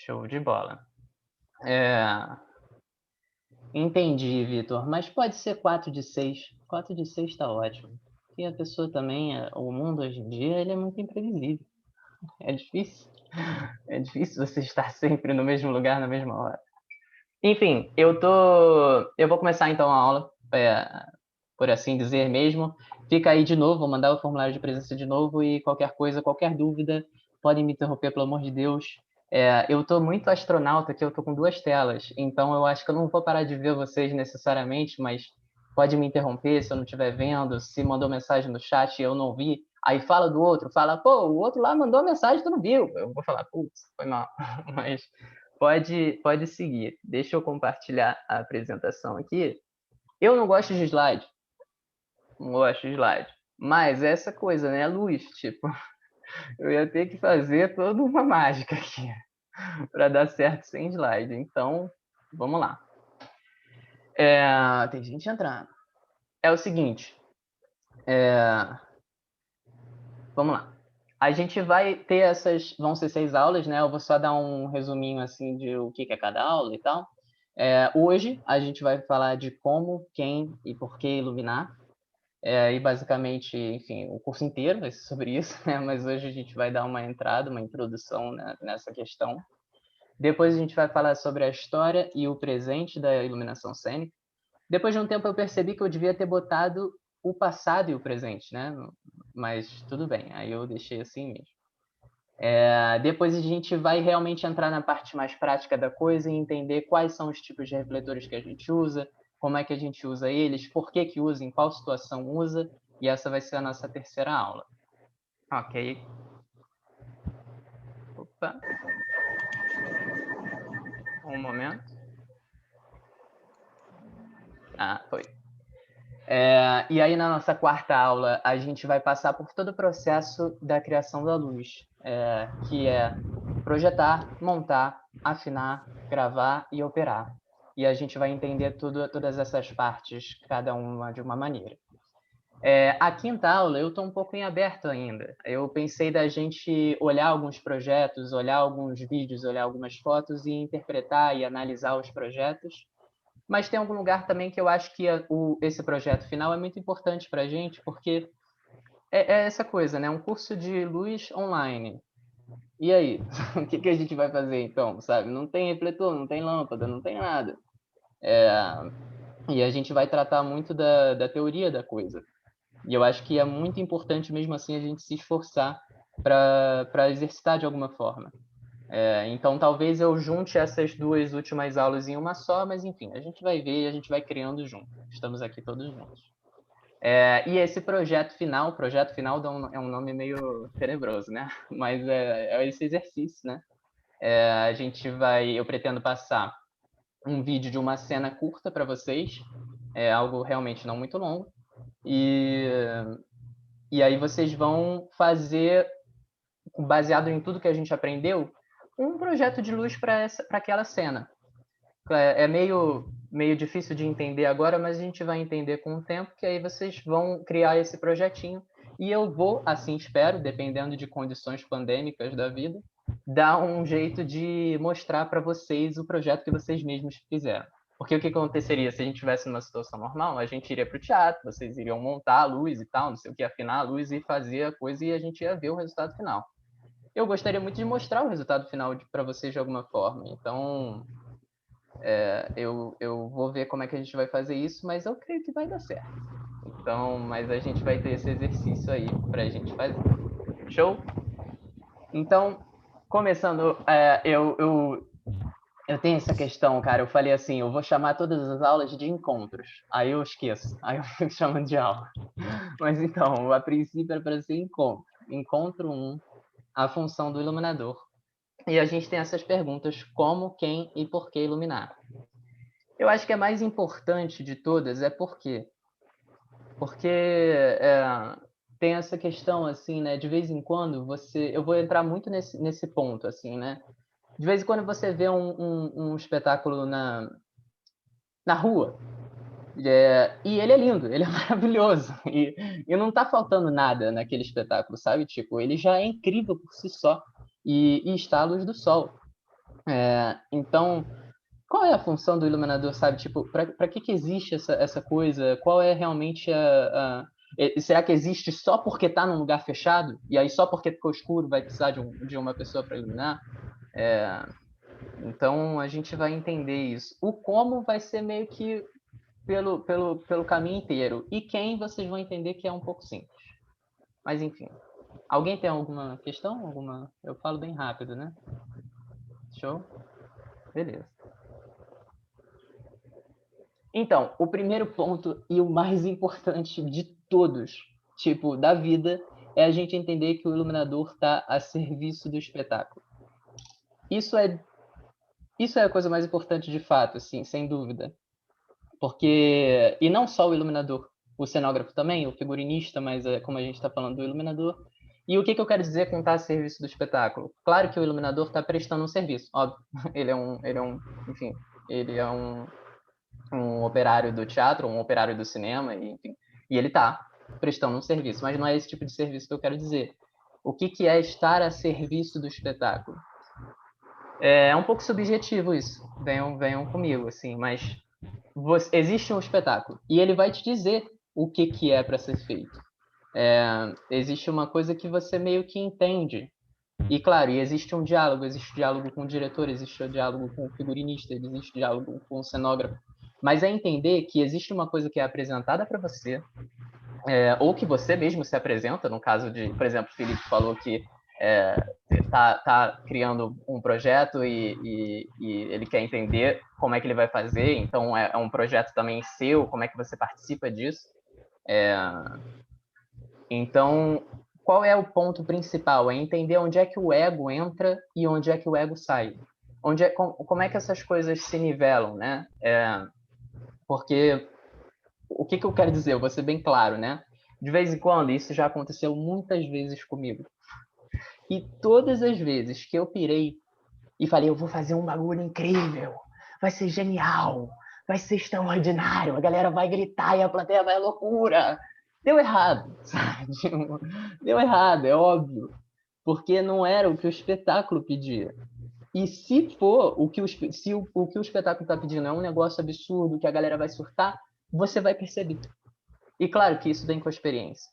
Show de bola. É, entendi, Vitor, mas pode ser 4 de 6. 4 de 6 está ótimo. Porque a pessoa também, o mundo hoje em dia, ele é muito imprevisível. É difícil. É difícil você estar sempre no mesmo lugar na mesma hora. Enfim, eu vou começar então a aula, por assim dizer mesmo. Fica aí de novo, vou mandar o formulário de presença de novo e qualquer coisa, qualquer dúvida, podem me interromper, pelo amor de Deus. Eu estou muito astronauta aqui, eu estou com 2 telas, então eu acho que eu não vou parar de ver vocês necessariamente, mas pode me interromper se eu não estiver vendo, se mandou mensagem no chat e eu não vi, aí fala do outro, fala, pô, o outro lá mandou mensagem, tu não viu. Eu vou falar, putz, foi mal. Mas pode seguir. Deixa eu compartilhar a apresentação aqui. Eu não gosto de slide, não gosto de slide. Mas essa coisa, né? Luz, tipo, eu ia ter que fazer toda uma mágica aqui para dar certo sem slide. Então, vamos lá. Tem gente entrando. É o seguinte. Vamos lá. A gente vai ter vão ser 6 aulas, né? Eu vou só dar um resuminho assim de o que é cada aula e tal. Hoje a gente vai falar de como, quem e por que iluminar. E basicamente, enfim, o curso inteiro vai ser sobre isso, né? Mas hoje a gente vai dar uma entrada, uma introdução, né, nessa questão. Depois a gente vai falar sobre a história e o presente da iluminação cênica. Depois de um tempo eu percebi que eu devia ter botado o passado e o presente, né? Mas tudo bem, aí eu deixei assim mesmo. Depois a gente vai realmente entrar na parte mais prática da coisa e entender quais são os tipos de refletores que a gente usa, como é que a gente usa eles, por que que usa, em qual situação usa, e essa vai ser a nossa terceira aula. Ok. Opa. Um momento. Foi. E aí, na nossa quarta aula, a gente vai passar por todo o processo da criação da luz, que é projetar, montar, afinar, gravar e operar. E a gente vai entender todas essas partes, cada uma de uma maneira. A quinta aula, eu estou um pouco em aberto ainda. Eu pensei da gente olhar alguns projetos, olhar alguns vídeos, olhar algumas fotos e interpretar e analisar os projetos. Mas tem algum lugar também que eu acho que esse projeto final é muito importante para a gente, porque é essa coisa, né? Um curso de luz online. E aí? O que a gente vai fazer então, sabe? Não tem refletor, não tem lâmpada, não tem nada. E a gente vai tratar muito da teoria da coisa. E eu acho que é muito importante mesmo assim a gente se esforçar para exercitar de alguma forma. Então talvez eu junte essas 2 últimas aulas em uma só, mas enfim, a gente vai ver e a gente vai criando junto. Estamos aqui todos juntos. E esse projeto final é um nome meio tenebroso, né? Mas é esse exercício, né? Eu pretendo passar um vídeo de uma cena curta para vocês, algo realmente não muito longo, e aí vocês vão fazer, baseado em tudo que a gente aprendeu, um projeto de luz para aquela cena. É meio difícil de entender agora, mas a gente vai entender com o tempo, que aí vocês vão criar esse projetinho. E eu vou, assim espero, dependendo de condições pandêmicas da vida, dar um jeito de mostrar para vocês o projeto que vocês mesmos fizeram. Porque o que aconteceria se a gente tivesse numa situação normal? A gente iria para o teatro, vocês iriam montar a luz e tal, não sei o que, afinar a luz e fazer a coisa, e a gente ia ver o resultado final. Eu gostaria muito de mostrar o resultado final para vocês de alguma forma. Então, eu vou ver como é que a gente vai fazer isso, mas eu creio que vai dar certo. Então, mas a gente vai ter esse exercício aí pra gente fazer. Show? Então, começando, eu tenho essa questão, cara. Eu falei assim, eu vou chamar todas as aulas de encontros. Aí eu esqueço, aí eu fico chamando de aula. Mas então, a princípio era para ser encontro. Encontro 1, a função do iluminador. E a gente tem essas perguntas: como, quem e por que iluminar. Eu acho que a mais importante de todas é por quê. Porque tem essa questão, assim, né? De vez em quando eu vou entrar muito nesse ponto, assim, né? De vez em quando você vê um espetáculo na rua, e ele é lindo, ele é maravilhoso, e não tá faltando nada naquele espetáculo, sabe? Tipo, ele já é incrível por si só, e está à luz do sol. Então, qual é a função do iluminador, sabe? Tipo, para que existe essa coisa? Qual é realmente será que existe só porque está num lugar fechado? E aí só porque ficou escuro vai precisar de uma pessoa para iluminar? Então a gente vai entender isso. O como vai ser meio que pelo caminho inteiro. E quem vocês vão entender que é um pouco simples. Mas enfim. Alguém tem alguma questão? Eu falo bem rápido, né? Show? Beleza. Então, o primeiro ponto e o mais importante de todos, tipo, da vida, é a gente entender que o iluminador está a serviço do espetáculo. Isso é, isso é a coisa mais importante de fato, assim, sem dúvida. Porque, e não só o iluminador, o cenógrafo também, o figurinista, mas como a gente está falando do iluminador. E o que eu quero dizer com estar a serviço do espetáculo? Claro que o iluminador está prestando um serviço, óbvio. Enfim, ele é um operário do teatro, um operário do cinema, e, enfim, e ele está prestando um serviço, mas não é esse tipo de serviço que eu quero dizer. O que é estar a serviço do espetáculo? É um pouco subjetivo isso, venham comigo, assim, mas existe um espetáculo e ele vai te dizer o que é para ser feito. Existe uma coisa que você meio que entende. E claro, existe existe diálogo com o diretor, existe um diálogo com o figurinista, existe diálogo com o cenógrafo. Mas é entender que existe uma coisa que é apresentada para você, ou que você mesmo se apresenta, no caso de, por exemplo, o Felipe falou que tá criando um projeto e ele quer entender como é que ele vai fazer, então é um projeto também seu, como é que você participa disso. Então, qual é o ponto principal? É entender onde é que o ego entra e onde é que o ego sai. Como é que essas coisas se nivelam, né? Porque o que eu quero dizer? Eu vou ser bem claro, né? De vez em quando, isso já aconteceu muitas vezes comigo. E todas as vezes que eu pirei e falei, eu vou fazer um bagulho incrível, vai ser genial, vai ser extraordinário, a galera vai gritar e a plateia vai à loucura. Deu errado, sabe? Deu errado, é óbvio. Porque não era o que o espetáculo pedia. E se for o que o espetáculo está pedindo é um negócio absurdo, que a galera vai surtar, você vai perceber. E claro que isso vem com a experiência.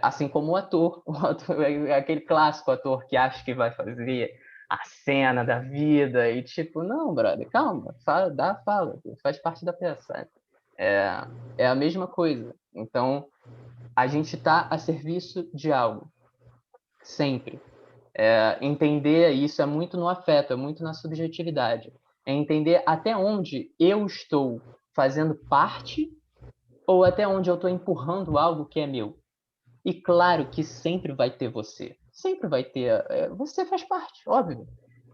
Assim como o ator é aquele clássico ator que acha que vai fazer a cena da vida e tipo, não, brother, calma, fala, faz parte da peça. É a mesma coisa. Então, a gente está a serviço de algo, sempre. Entender isso é muito no afeto, é muito na subjetividade. É entender até onde eu estou fazendo parte ou até onde eu estou empurrando algo que é meu. E claro que sempre vai ter você. Sempre vai ter. Você faz parte, óbvio.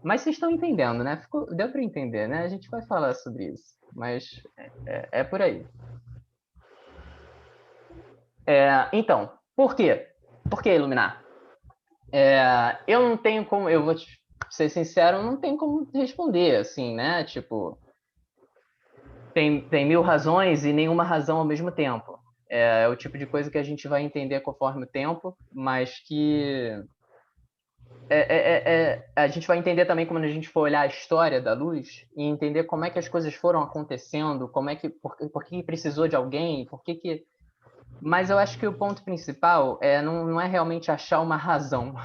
Mas vocês estão entendendo, né? Deu para entender, né? A gente vai falar sobre isso. Mas é por aí. Então, por quê? Por que iluminar? Eu não tenho como. Eu vou ser sincero, não tenho como responder, assim, né? Tipo, tem mil razões e nenhuma razão ao mesmo tempo. É o tipo de coisa que a gente vai entender conforme o tempo, mas que a gente vai entender também quando a gente for olhar a história da luz e entender como é que as coisas foram acontecendo, por que precisou de alguém, por que. Mas eu acho que o ponto principal não é realmente achar uma razão,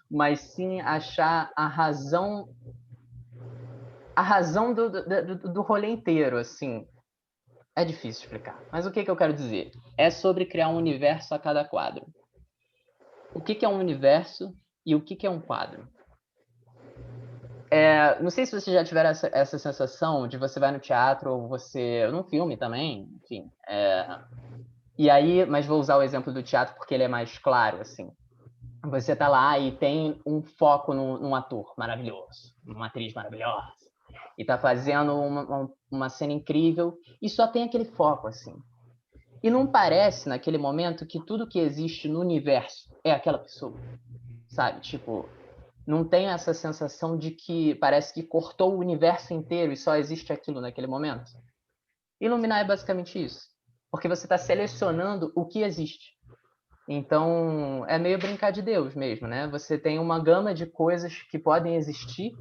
mas sim achar a razão do rolê inteiro, assim. É difícil explicar. Mas o que eu quero dizer? É sobre criar um universo a cada quadro. O que é um universo e o que é um quadro? Não sei se você já tiver essa sensação de você vai no teatro ou você num filme também, enfim. E aí, mas vou usar o exemplo do teatro porque ele é mais claro, assim. Você tá lá e tem um foco num ator maravilhoso, uma atriz maravilhosa, e tá fazendo uma cena incrível e só tem aquele foco, assim. E não parece naquele momento que tudo que existe no universo é aquela pessoa, sabe? Tipo, não tem essa sensação de que parece que cortou o universo inteiro e só existe aquilo naquele momento? Iluminar é basicamente isso. Porque você está selecionando o que existe. Então, é meio brincar de Deus mesmo, né? Você tem uma gama de coisas que podem existir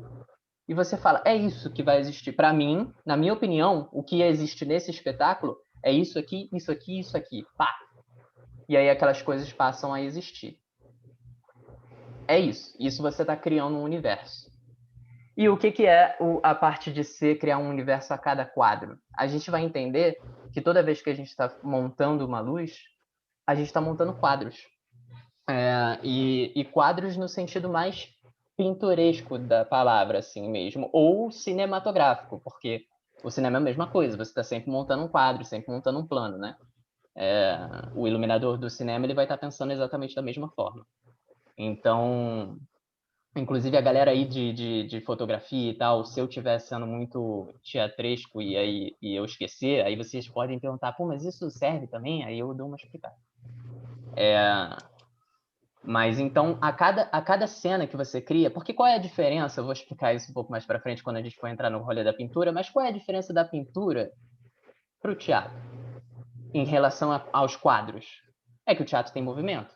e você fala, é isso que vai existir. Para mim, na minha opinião, o que existe nesse espetáculo é isso aqui, isso aqui, isso aqui. Pá! E aí aquelas coisas passam a existir. É isso. Isso você está criando um universo. E o que é a parte de ser criar um universo a cada quadro? A gente vai entender que toda vez que a gente está montando uma luz, a gente está montando quadros. E quadros no sentido mais pintoresco da palavra, assim mesmo, ou cinematográfico, porque o cinema é a mesma coisa, você está sempre montando um quadro, sempre montando um plano, né? O iluminador do cinema ele vai estar pensando exatamente da mesma forma. Então, inclusive a galera aí de fotografia e tal, se eu estiver sendo muito teatresco e eu esquecer, aí vocês podem perguntar, pô, mas isso serve também? Aí eu dou uma explicada. Mas então, a cada cena que você cria, porque qual é a diferença? Eu vou explicar isso um pouco mais para frente quando a gente for entrar no rolê da pintura, mas qual é a diferença da pintura para o teatro em relação aos quadros? É que o teatro tem movimento.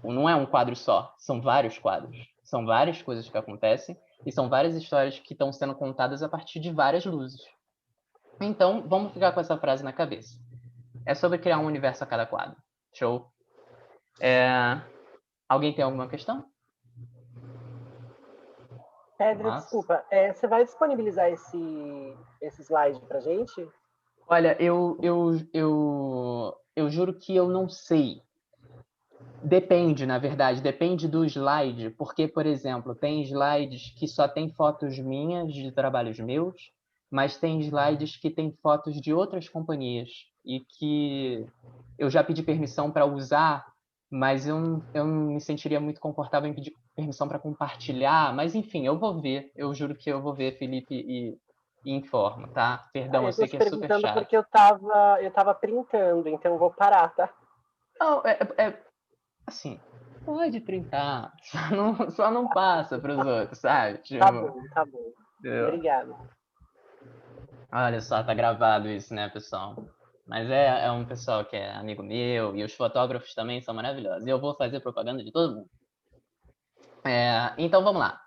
Não é um quadro só, são vários quadros. São várias coisas que acontecem e são várias histórias que estão sendo contadas a partir de várias luzes. Então, vamos ficar com essa frase na cabeça. É sobre criar um universo a cada quadro. Show? Alguém tem alguma questão? Pedro, desculpa, você vai disponibilizar esse slide para gente? Olha, eu juro que eu não sei. Depende, na verdade, depende do slide, porque, por exemplo, tem slides que só tem fotos minhas, de trabalhos meus, mas tem slides que tem fotos de outras companhias e que eu já pedi permissão para usar, mas eu não me sentiria muito confortável em pedir permissão para compartilhar, mas enfim, eu vou ver, eu juro que eu vou ver, Felipe, e informo, tá? Perdão, Eu eu estou sei te que é super perguntando chato. porque eu tava printando, então eu vou parar, tá? Não, assim, pode printar, só não passa para os outros, sabe? Tá Tipo, bom, tá bom. entendeu? Obrigada. Olha só, tá gravado isso, né, pessoal? Mas é um pessoal que é amigo meu e os fotógrafos também são maravilhosos. E eu vou fazer propaganda de todo mundo. Então vamos lá.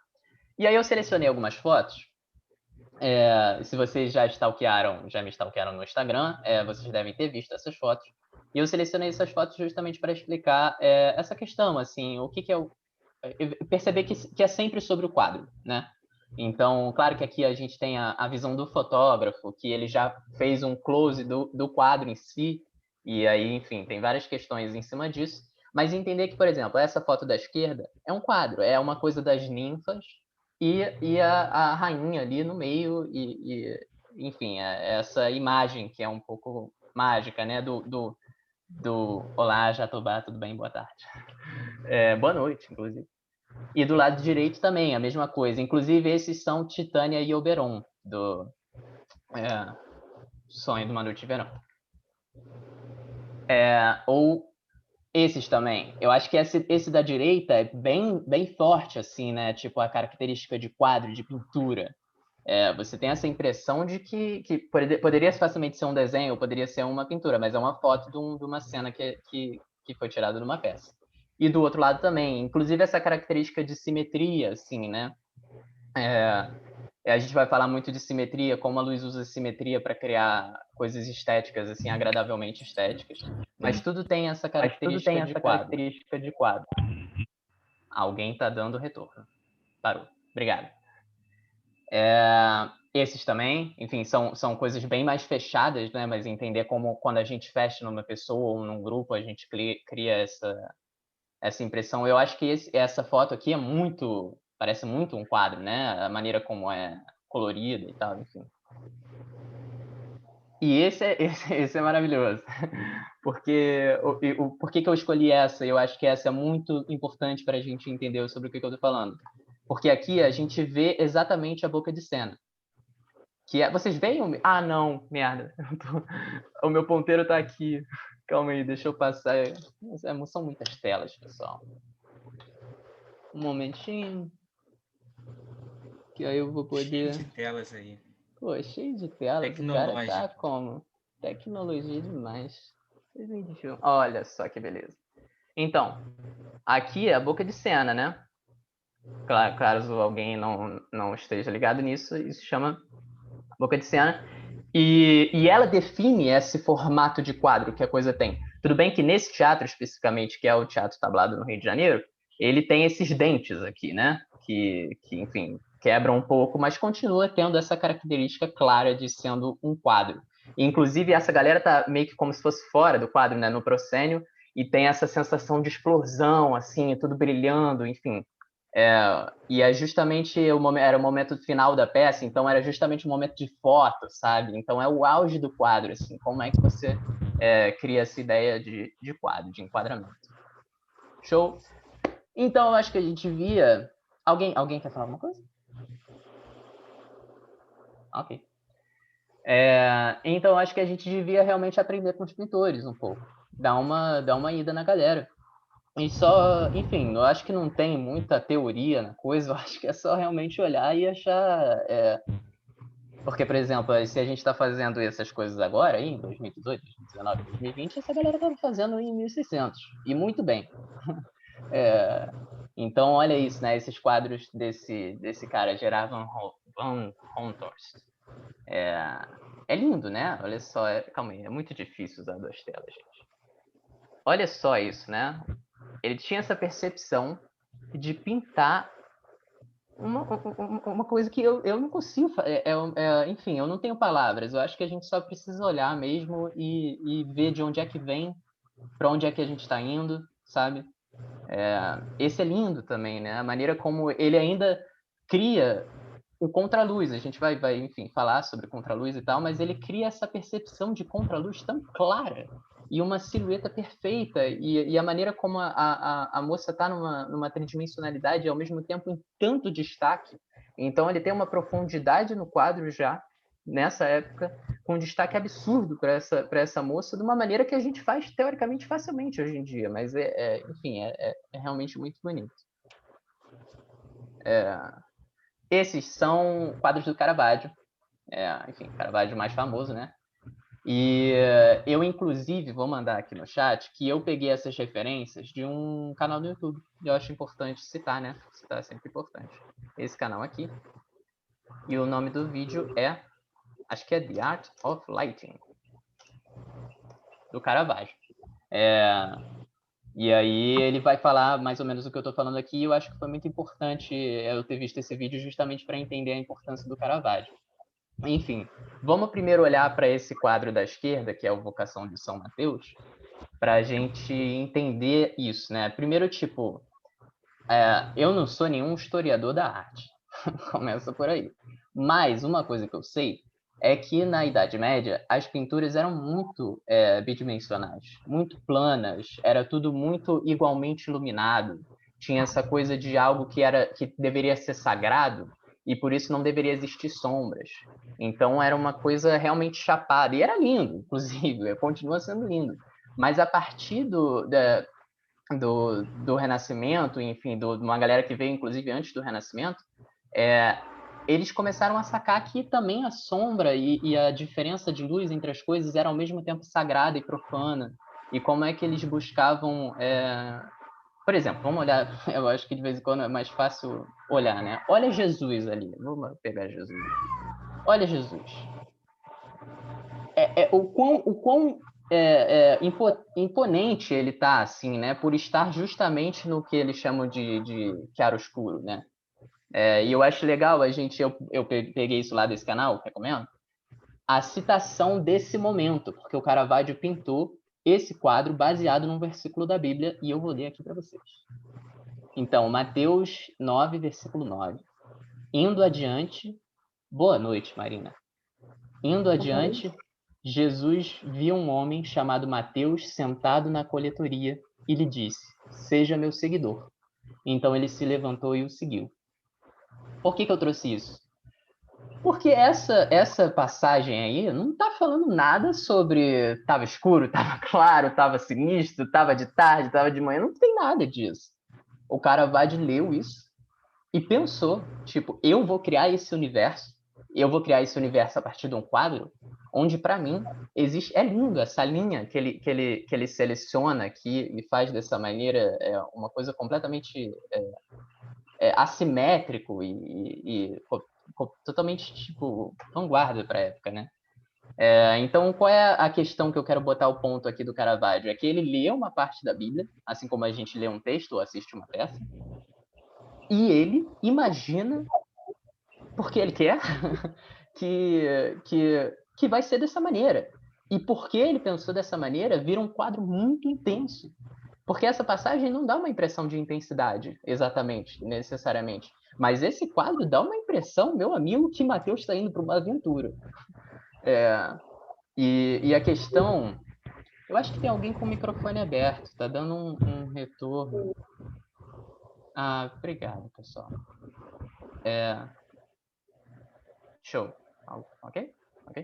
E aí eu selecionei algumas fotos. Se vocês já me stalkearam no Instagram, vocês devem ter visto essas fotos. E eu selecionei essas fotos justamente para explicar essa questão, assim, o que é o perceber que é sempre sobre o quadro, né? Então, claro que aqui a gente tem a visão do fotógrafo, que ele já fez um close do quadro em si, e aí, enfim, tem várias questões em cima disso, mas entender que, por exemplo, essa foto da esquerda é um quadro, é uma coisa das ninfas e a rainha ali no meio, enfim, essa imagem que é um pouco mágica, né, do Olá, Jatobá, tudo bem? Boa tarde. Boa noite, inclusive. E do lado direito também, a mesma coisa. Inclusive, esses são Titânia e Oberon, do Sonho de uma Noite de Verão. Ou esses também. Eu acho que esse da direita é bem forte, assim, né? Tipo, a característica de quadro, de pintura. Você tem essa impressão de que poderia facilmente ser um desenho, ou poderia ser uma pintura, mas é uma foto de uma cena que foi tirada de uma peça. E do outro lado também, inclusive essa característica de simetria, assim, né? A gente vai falar muito de simetria, como a luz usa simetria para criar coisas estéticas, assim, agradavelmente estéticas. Mas tudo tem essa característica de quadro. Alguém está dando retorno. Parou. Obrigado. Esses também, enfim, são coisas bem mais fechadas, né? Mas entender como quando a gente fecha numa pessoa ou num grupo, a gente cria essa impressão. Eu acho que essa foto aqui parece muito um quadro, né? A maneira como é colorida e tal, enfim. E esse é maravilhoso, porque por que eu escolhi essa? Eu acho que essa é muito importante para a gente entender sobre o que eu estou falando. Porque aqui a gente vê exatamente a boca de cena. Vocês veem? Ah, não, merda. O meu ponteiro está aqui. Calma aí, deixa eu passar. São muitas telas, pessoal. Um momentinho. Que aí eu vou poder. Cheio de telas aí. Pô, cheio de telas. O cara tá como? Tecnologia demais. 2021. Olha só que beleza. Então, aqui é a boca de cena, né? caso alguém não esteja ligado nisso, isso chama Boca de Cena. E ela define esse formato de quadro que a coisa tem. Tudo bem que nesse teatro, especificamente, que é o Teatro Tablado no Rio de Janeiro, ele tem esses dentes aqui, né? Que enfim, quebram um pouco, mas continua tendo essa característica clara de sendo um quadro. Inclusive, essa galera tá meio que como se fosse fora do quadro, né? No proscênio, e tem essa sensação de explosão, assim, tudo brilhando, enfim. E é justamente era o momento final da peça, então era justamente o momento de foto, sabe? Então é o auge do quadro, assim. Como é que você cria essa ideia de quadro, de enquadramento? Show? Então eu acho que a gente via... Alguém quer falar alguma coisa? Ok. Então eu acho que a gente devia realmente aprender com os pintores um pouco. Dar uma ida na galera. E só, enfim, eu acho que não tem muita teoria na coisa, eu acho que é só realmente olhar e achar... Porque, por exemplo, se a gente está fazendo essas coisas agora, em 2018, 2019, 2020, essa galera estava fazendo em 1600, e muito bem. Então, olha isso, né? Esses quadros desse cara, Gerard van Honthorst. É lindo, né? Olha só, calma aí, é muito difícil usar duas telas, gente. Olha só isso, né? Ele tinha essa percepção de pintar uma coisa que eu não consigo. Enfim, eu não tenho palavras. Eu acho que a gente só precisa olhar mesmo e ver de onde é que vem, para onde é que a gente está indo, sabe? Esse é lindo também, né? A maneira como ele ainda cria o contraluz. A gente vai, enfim, falar sobre contraluz e tal, mas ele cria essa percepção de contraluz tão clara e uma silhueta perfeita e a maneira como a moça está numa tridimensionalidade e ao mesmo tempo em tanto destaque. Então ele tem uma profundidade no quadro já nessa época, com um destaque absurdo para essa moça, de uma maneira que a gente faz teoricamente facilmente hoje em dia, mas enfim, é realmente muito bonito. Esses são quadros do Caravaggio, enfim, Caravaggio mais famoso, né? E eu, inclusive, vou mandar aqui no chat que eu peguei essas referências de um canal do YouTube. Eu acho importante citar, né? Citar é sempre importante. Esse canal aqui. E o nome do vídeo acho que é The Art of Lighting, do Caravaggio. E aí ele vai falar mais ou menos o que eu estou falando aqui. E eu acho que foi muito importante eu ter visto esse vídeo justamente para entender a importância do Caravaggio. Enfim, vamos primeiro olhar para esse quadro da esquerda, que é o Vocação de São Mateus, para a gente entender isso, né? Primeiro, tipo, eu não sou nenhum historiador da arte, começa por aí. Mas uma coisa que eu sei é que na Idade Média as pinturas eram muito bidimensionais, muito planas, era tudo muito igualmente iluminado. Tinha essa coisa de algo que deveria ser sagrado e por isso não deveria existir sombras. Então era uma coisa realmente chapada e era lindo, inclusive, continua sendo lindo. Mas a partir do Renascimento, enfim, de uma galera que veio inclusive antes do Renascimento, eles começaram a sacar que também a sombra e a diferença de luz entre as coisas era ao mesmo tempo sagrada e profana. E como é que eles buscavam... Por exemplo, vamos olhar... Eu acho que de vez em quando é mais fácil olhar, né? Olha Jesus ali. Vamos pegar Jesus aqui. Olha Jesus. O quão imponente ele tá, assim, né? Por estar justamente no que eles chamam de chiaroscuro, né? E eu acho legal eu peguei isso lá desse canal, recomendo, a citação desse momento, porque o Caravaggio pintou esse quadro baseado num versículo da Bíblia, e eu vou ler aqui para vocês. Então, Mateus 9, versículo 9. Indo adiante... Boa noite, Marina. Indo adiante, Jesus viu um homem chamado Mateus sentado na coletoria e lhe disse: seja meu seguidor. Então ele se levantou e o seguiu. Por que eu trouxe isso? Porque essa passagem aí não está falando nada sobre estava escuro, estava claro, estava sinistro, estava de tarde, estava de manhã, não tem nada disso. O Caravaggio leu isso e pensou, tipo, eu vou criar esse universo a partir de um quadro onde, para mim, existe... É lindo essa linha que ele seleciona aqui e faz dessa maneira uma coisa completamente assimétrico e totalmente, tipo, vanguarda para a época, né? Então, qual é a questão que eu quero botar o ponto aqui do Caravaggio? É que ele lê uma parte da Bíblia, assim como a gente lê um texto ou assiste uma peça, e ele imagina, porque ele quer, que vai ser dessa maneira. E porque ele pensou dessa maneira, vira um quadro muito intenso. Porque essa passagem não dá uma impressão de intensidade, exatamente, necessariamente. Mas esse quadro dá uma impressão, meu amigo, que Mateus está indo para uma aventura. E a questão... Eu acho que tem alguém com o microfone aberto. Está dando um retorno. Ah, obrigado, pessoal. Show. Ok?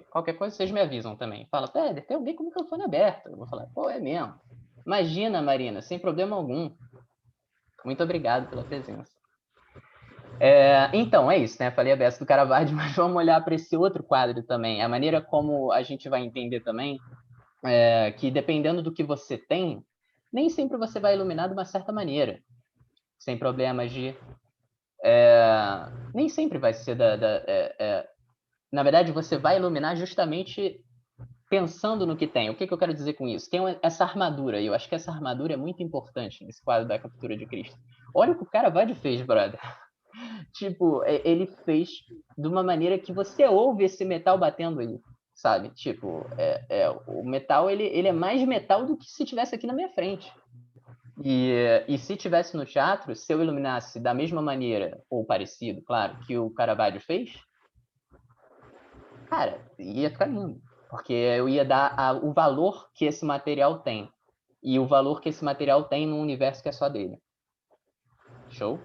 Qualquer coisa, vocês me avisam também. Fala, Pedro, tem alguém com o microfone aberto. Eu vou falar, pô, é mesmo. Imagina, Marina, sem problema algum. Muito obrigado pela presença. Então, é isso, né? Falei a beça do Caravaggio, mas vamos olhar para esse outro quadro também. A maneira como a gente vai entender também que dependendo do que você tem, nem sempre você vai iluminar de uma certa maneira. Sem problemas de... nem sempre vai ser na verdade, você vai iluminar justamente pensando no que tem. O que eu quero dizer com isso? Tem essa armadura, e eu acho que essa armadura é muito importante nesse quadro da captura de Cristo. Olha o que o Caravaggio fez, brother. Tipo, ele fez de uma maneira que você ouve esse metal batendo aí, sabe? Tipo, o metal, ele é mais metal do que se tivesse aqui na minha frente. E se tivesse no teatro, se eu iluminasse da mesma maneira, ou parecido, claro, que o Caravaggio fez, cara, ia ficar lindo. Porque eu ia dar o valor que esse material tem. E o valor que esse material tem num universo que é só dele. Show?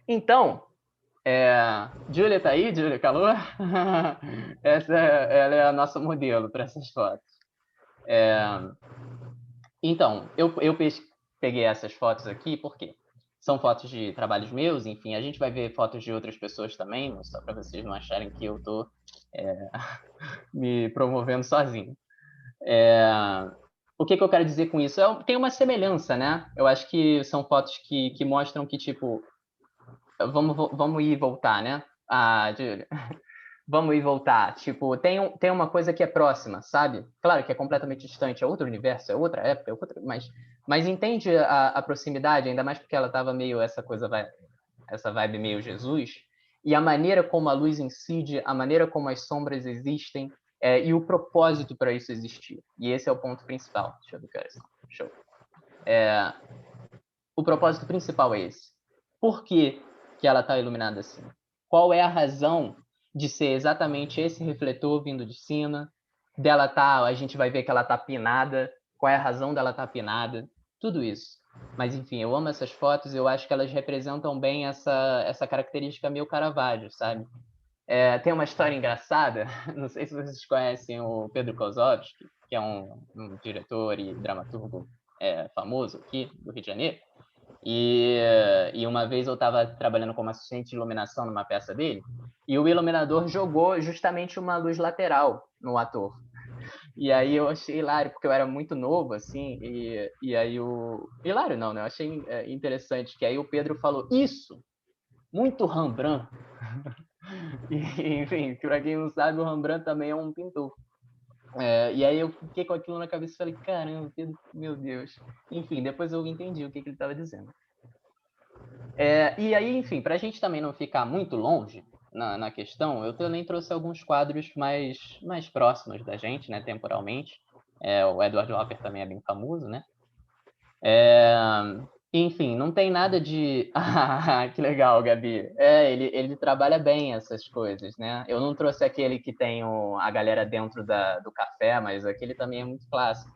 Então, Júlia tá aí? Júlia Calor? Ela é a nossa modelo para essas fotos. Então, eu peguei essas fotos aqui porque são fotos de trabalhos meus, enfim, a gente vai ver fotos de outras pessoas também, só para vocês não acharem que eu tô me promovendo sozinho. O que eu quero dizer com isso? Tem uma semelhança, né? Eu acho que são fotos que mostram que, tipo, vamos ir e voltar, né? Ah, Júlia. Vamos ir e voltar. Tipo, tem uma coisa que é próxima, sabe? Claro que é completamente distante, é outro universo, é outra época, mas entende a proximidade, ainda mais porque ela tava meio essa vibe meio Jesus, e a maneira como a luz incide, a maneira como as sombras existem, e o propósito para isso existir. E esse é o ponto principal. Deixa eu ver que horas. Show. O propósito principal é esse. Por que ela está iluminada assim? Qual é a razão de ser exatamente esse refletor vindo de cima? A gente vai ver que ela está pinada. Qual é a razão dela estar pinada? Tudo isso. Mas, enfim, eu amo essas fotos. Eu acho que elas representam bem essa característica meio Caravaggio, sabe? Tem uma história engraçada. Não sei se vocês conhecem o Pedro Kozlovsky, que é um diretor e dramaturgo famoso aqui do Rio de Janeiro. E uma vez eu estava trabalhando como assistente de iluminação numa peça dele, e o iluminador jogou justamente uma luz lateral no ator. E aí eu achei hilário, porque eu era muito novo, assim, e aí o... Hilário não, né? Eu achei interessante, que aí o Pedro falou, isso, muito Rembrandt. E, enfim, para quem não sabe, o Rembrandt também é um pintor. E aí eu fiquei com aquilo na cabeça e falei, caramba, Pedro, meu Deus. Enfim, depois eu entendi o que ele estava dizendo. E aí, enfim, para a gente também não ficar muito longe na questão, eu também trouxe alguns quadros mais próximos da gente, né, temporalmente. O Edward Hopper também é bem famoso, né? Enfim, não tem nada de... Ah, que legal, Gabi. Ele trabalha bem essas coisas, né? Eu não trouxe aquele que tem a galera dentro do café, mas aquele também é muito clássico.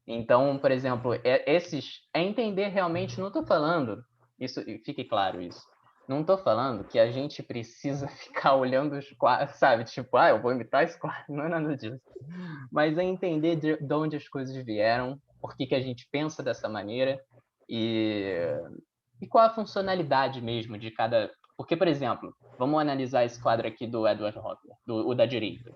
Então, por exemplo, esses é entender realmente, não estou falando, isso fique claro isso, não estou falando que a gente precisa ficar olhando os quadros, sabe? Tipo, eu vou imitar esse quadro, não é nada disso. Mas é entender de onde as coisas vieram, por que a gente pensa dessa maneira e qual a funcionalidade mesmo de cada... Porque, por exemplo, vamos analisar esse quadro aqui do Edward Hopper, o da direita.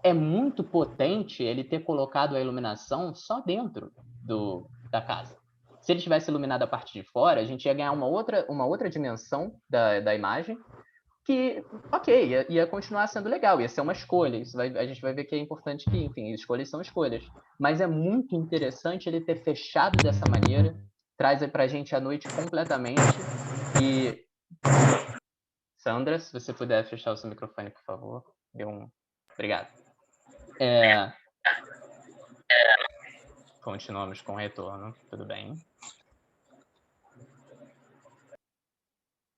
É muito potente ele ter colocado a iluminação só dentro da casa. Se ele tivesse iluminado a parte de fora, a gente ia ganhar uma outra dimensão da imagem, que, ok, ia continuar sendo legal, ia ser uma escolha. A gente vai ver que é importante que, enfim, escolhas são escolhas. Mas é muito interessante ele ter fechado dessa maneira, traz pra gente a noite completamente. E, Sandra, se você puder fechar o seu microfone, por favor. Obrigado. Continuamos com o retorno, tudo bem?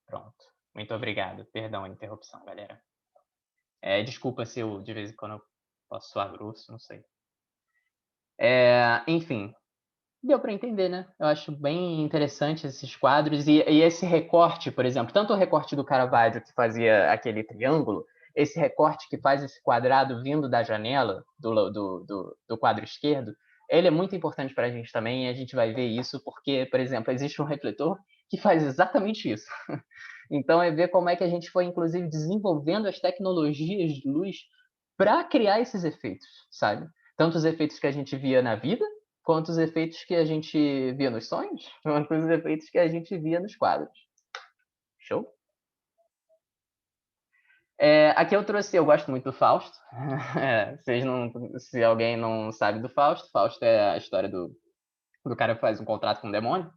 Pronto. Muito obrigado. Perdão a interrupção, galera. Desculpa se eu, de vez em quando, eu posso soar grosso, não sei. Enfim, deu para entender, né? Eu acho bem interessante esses quadros e esse recorte, por exemplo, tanto o recorte do Caravaggio, que fazia aquele triângulo, esse recorte que faz esse quadrado vindo da janela do quadro esquerdo, ele é muito importante para a gente também, e a gente vai ver isso porque, por exemplo, existe um refletor que faz exatamente isso. Então, é ver como é que a gente foi, inclusive, desenvolvendo as tecnologias de luz para criar esses efeitos, sabe? Tanto os efeitos que a gente via na vida, quanto os efeitos que a gente via nos sonhos, quanto os efeitos que a gente via nos quadros. Show? Aqui eu gosto muito do Fausto. Se alguém não sabe do Fausto, Fausto é a história do cara que faz um contrato com o demônio.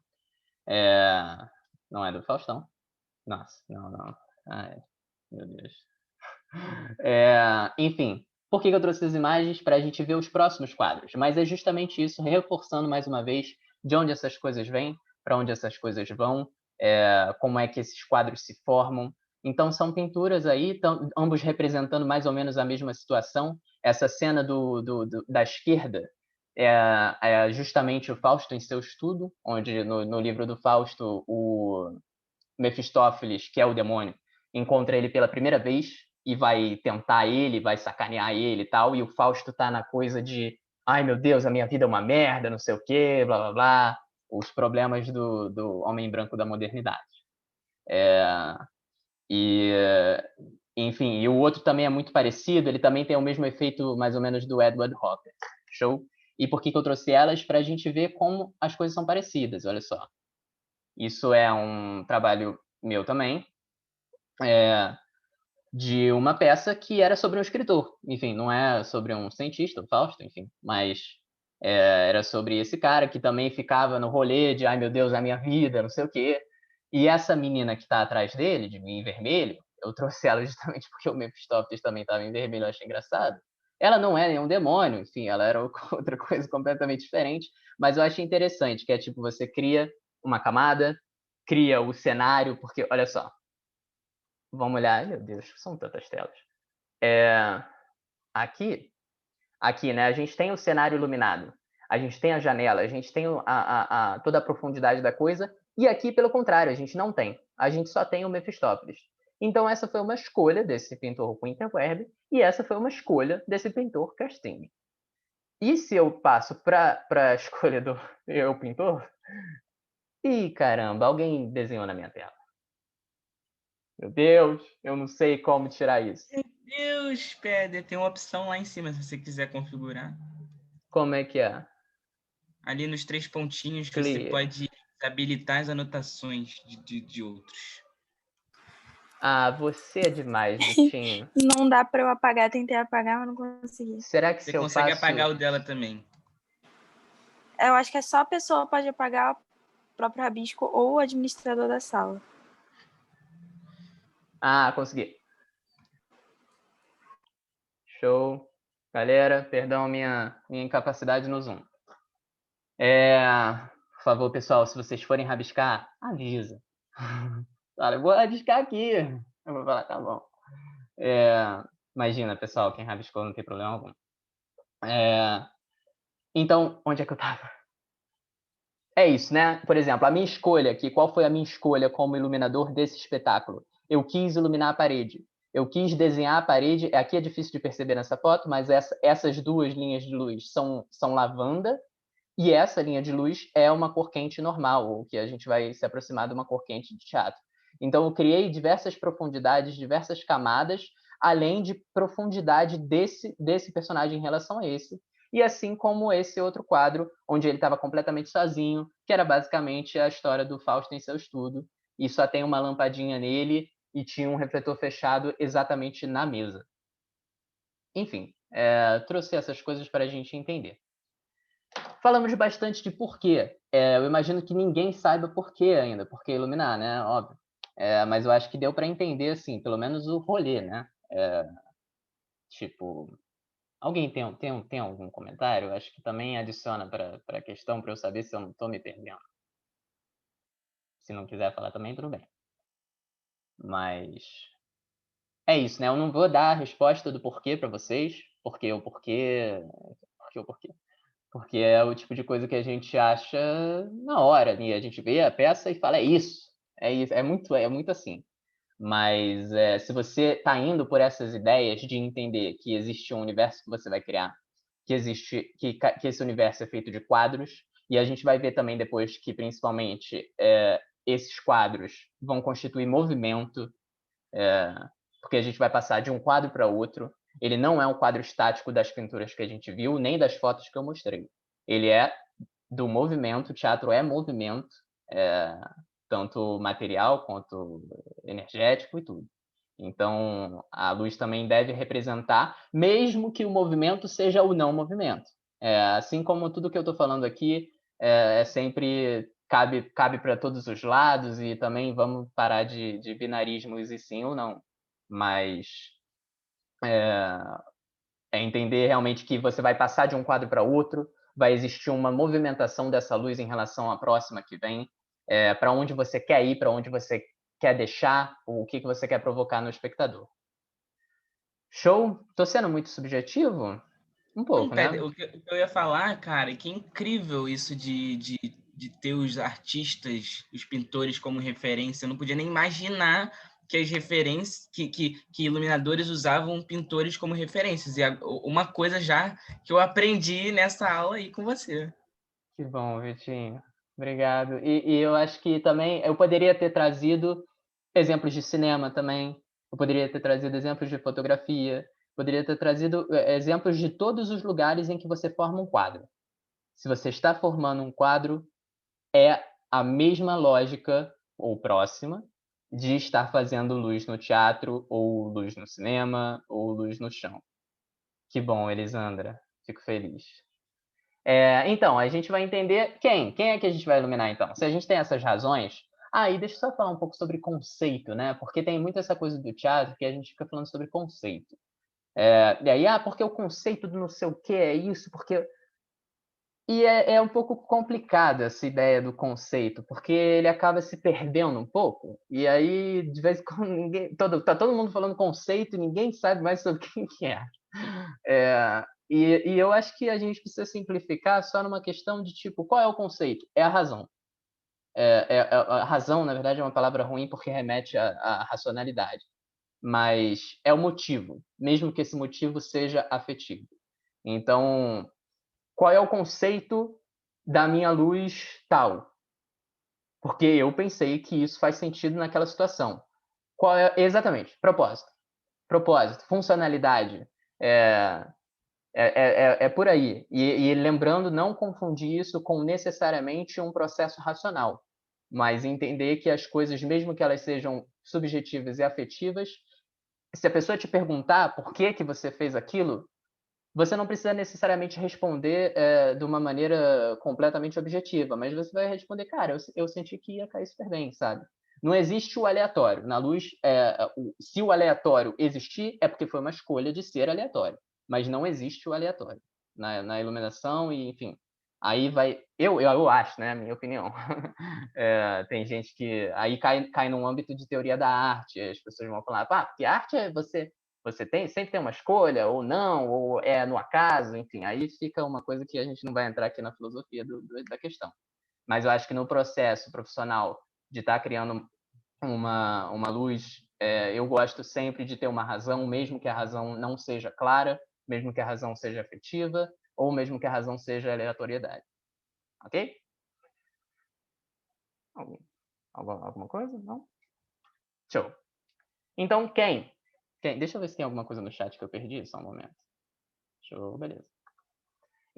Não é do Faustão. Nossa, não. Ai, meu Deus. Enfim, por que eu trouxe as imagens? Para a gente ver os próximos quadros. Mas é justamente isso, reforçando mais uma vez de onde essas coisas vêm, para onde essas coisas vão, como é que esses quadros se formam. Então, são pinturas aí, ambos representando mais ou menos a mesma situação. Essa cena da esquerda é justamente o Fausto em seu estudo, onde no livro do Fausto, o Mefistófeles, que é o demônio, encontra ele pela primeira vez e vai tentar ele, vai sacanear ele e tal, e o Fausto tá na coisa de ai meu Deus, a minha vida é uma merda, não sei o quê, blá blá blá, os problemas do homem branco da modernidade. Enfim, e o outro também é muito parecido, ele também tem o mesmo efeito mais ou menos do Edward Hopper. Show? E por que eu trouxe elas? Para a gente ver como as coisas são parecidas, olha só. Isso é um trabalho meu também, de uma peça que era sobre um escritor. Enfim, não é sobre um cientista, o Fausto, enfim, mas era sobre esse cara que também ficava no rolê de ai meu Deus, a minha vida, não sei o quê. E essa menina que está atrás dele, de mim em vermelho, eu trouxe ela justamente porque o Mephistófeles também estava em vermelho, eu achei engraçado. Ela não é nenhum demônio, enfim, ela era outra coisa completamente diferente, mas eu achei interessante, que é tipo, você cria uma camada, cria o cenário, porque, olha só, vamos olhar, meu Deus, são tantas telas. Aqui, né, a gente tem o cenário iluminado, a gente tem a janela, a gente tem toda a profundidade da coisa, e aqui, pelo contrário, a gente não tem. A gente só tem o Mephistófeles. Então, essa foi uma escolha desse pintor Winterberg, e essa foi uma escolha desse pintor Casting. E se eu passo para a escolha do eu pintor? Ih, caramba, alguém desenhou na minha tela. Meu Deus, eu não sei como tirar isso. Meu Deus, Pedro, tem uma opção lá em cima se você quiser configurar. Como é que é? Ali nos 3 pontinhos que você pode habilitar as anotações de outros. Ah, você é demais, Vitinho. Não dá para eu apagar, tentei apagar, mas não consegui. Será que você se eu consegue faço... apagar o dela também? Eu acho que é só a pessoa pode apagar, o próprio rabisco ou o administrador da sala. Ah, consegui. Show. Galera, perdão minha incapacidade no Zoom. Por favor, pessoal, se vocês forem rabiscar, avisa. Olha, eu vou rabiscar aqui. Eu vou falar, tá bom. Imagina, pessoal, quem rabiscou não tem problema algum. Então, onde é que eu tava? É isso, né? Por exemplo, a minha escolha aqui, qual foi a minha escolha como iluminador desse espetáculo? Eu quis iluminar a parede. Eu quis desenhar a parede. Aqui é difícil de perceber nessa foto, mas essas duas linhas de luz são lavanda, e essa linha de luz é uma cor quente normal, ou que a gente vai se aproximar de uma cor quente de teatro. Então, eu criei diversas profundidades, diversas camadas, além de profundidade desse personagem em relação a esse. e assim como esse outro quadro, onde ele estava completamente sozinho, que era basicamente a história do Fausto em seu estudo, e só tem uma lampadinha nele e tinha um refletor fechado exatamente na mesa. Enfim, trouxe essas coisas para a gente entender. Falamos bastante de porquê. Eu imagino que ninguém saiba porquê ainda, porquê iluminar, né? Óbvio. Mas eu acho que deu para entender, assim, pelo menos o rolê, né? Tipo, alguém tem algum comentário? Acho que também adiciona para a questão, para eu saber se eu não estou me perdendo. Se não quiser falar também, tudo bem. Mas é isso, né? Eu não vou dar a resposta do porquê para vocês, porque o porquê. Porque é o tipo de coisa que a gente acha na hora, né? A gente vê a peça e fala, é isso, é muito assim. Mas se você está indo por essas ideias de entender que existe um universo que você vai criar, que esse universo é feito de quadros, e a gente vai ver também depois que, principalmente, esses quadros vão constituir movimento, porque a gente vai passar de um quadro para outro. Ele não é um quadro estático das pinturas que a gente viu, nem das fotos que eu mostrei. Ele é do movimento, o teatro é movimento, tanto material quanto energético e tudo. Então, a luz também deve representar, mesmo que o movimento seja o não movimento. Assim como tudo que eu estou falando aqui sempre cabe para todos os lados, e também vamos parar de binarismos e sim ou não. Mas entender realmente que você vai passar de um quadro para outro, vai existir uma movimentação dessa luz em relação à próxima que vem, para onde você quer ir, para onde você quer deixar, o que você quer provocar no espectador. Show? Tô sendo muito subjetivo? Um pouco, Não, né? o que eu ia falar, cara, que é incrível isso de ter os artistas, os pintores como referência. Eu não podia nem imaginar que as referências, que iluminadores usavam pintores como referências. E uma coisa já que eu aprendi nessa aula aí com você. Que bom, Vitinho. Obrigado. E eu acho que também eu poderia ter trazido exemplos de cinema também. Eu poderia ter trazido exemplos de fotografia. Poderia ter trazido exemplos de todos os lugares em que você forma um quadro. Se você está formando um quadro, é a mesma lógica, ou próxima, de estar fazendo luz no teatro, ou luz no cinema, ou luz no chão. Que bom, Elisandra. Fico feliz. Então, a gente vai entender quem. Quem é que a gente vai iluminar, então? Se a gente tem essas razões... e deixa eu só falar um pouco sobre conceito, né? Porque tem muito essa coisa do teatro que a gente fica falando sobre conceito. E aí, porque o conceito do não sei o que é isso, porque... E é um pouco complicada essa ideia do conceito, porque ele acaba se perdendo um pouco, e aí, de vez em quando, tá todo mundo falando conceito e ninguém sabe mais sobre o que é. E eu acho que a gente precisa simplificar só numa questão de tipo, qual é o conceito? É a razão. A razão, na verdade, é uma palavra ruim porque remete à racionalidade. Mas é o motivo, mesmo que esse motivo seja afetivo. Então, qual é o conceito da minha luz tal? Porque eu pensei que isso faz sentido naquela situação. Qual é exatamente? Propósito, funcionalidade. É por aí. E lembrando, não confundir isso com necessariamente um processo racional, mas entender que as coisas, mesmo que elas sejam subjetivas e afetivas, se a pessoa te perguntar por que você fez aquilo, você não precisa necessariamente responder de uma maneira completamente objetiva, mas você vai responder, cara, eu senti que ia cair super bem, sabe? Não existe o aleatório. Na luz, se o aleatório existir, é porque foi uma escolha de ser aleatório, mas não existe o aleatório na iluminação e, enfim. Aí vai... Eu acho, né? Minha opinião. Tem gente que aí cai num âmbito de teoria da arte. As pessoas vão falar, porque arte é você sempre tem uma escolha, ou não, ou é no acaso, enfim, aí fica uma coisa que a gente não vai entrar aqui na filosofia da questão. Mas eu acho que no processo profissional de estar criando uma luz, eu gosto sempre de ter uma razão, mesmo que a razão não seja clara, mesmo que a razão seja afetiva, ou mesmo que a razão seja aleatoriedade. Ok? Alguma coisa? Não? Show. Então, quem? Deixa eu ver se tem alguma coisa no chat que eu perdi, só um momento. Show, beleza.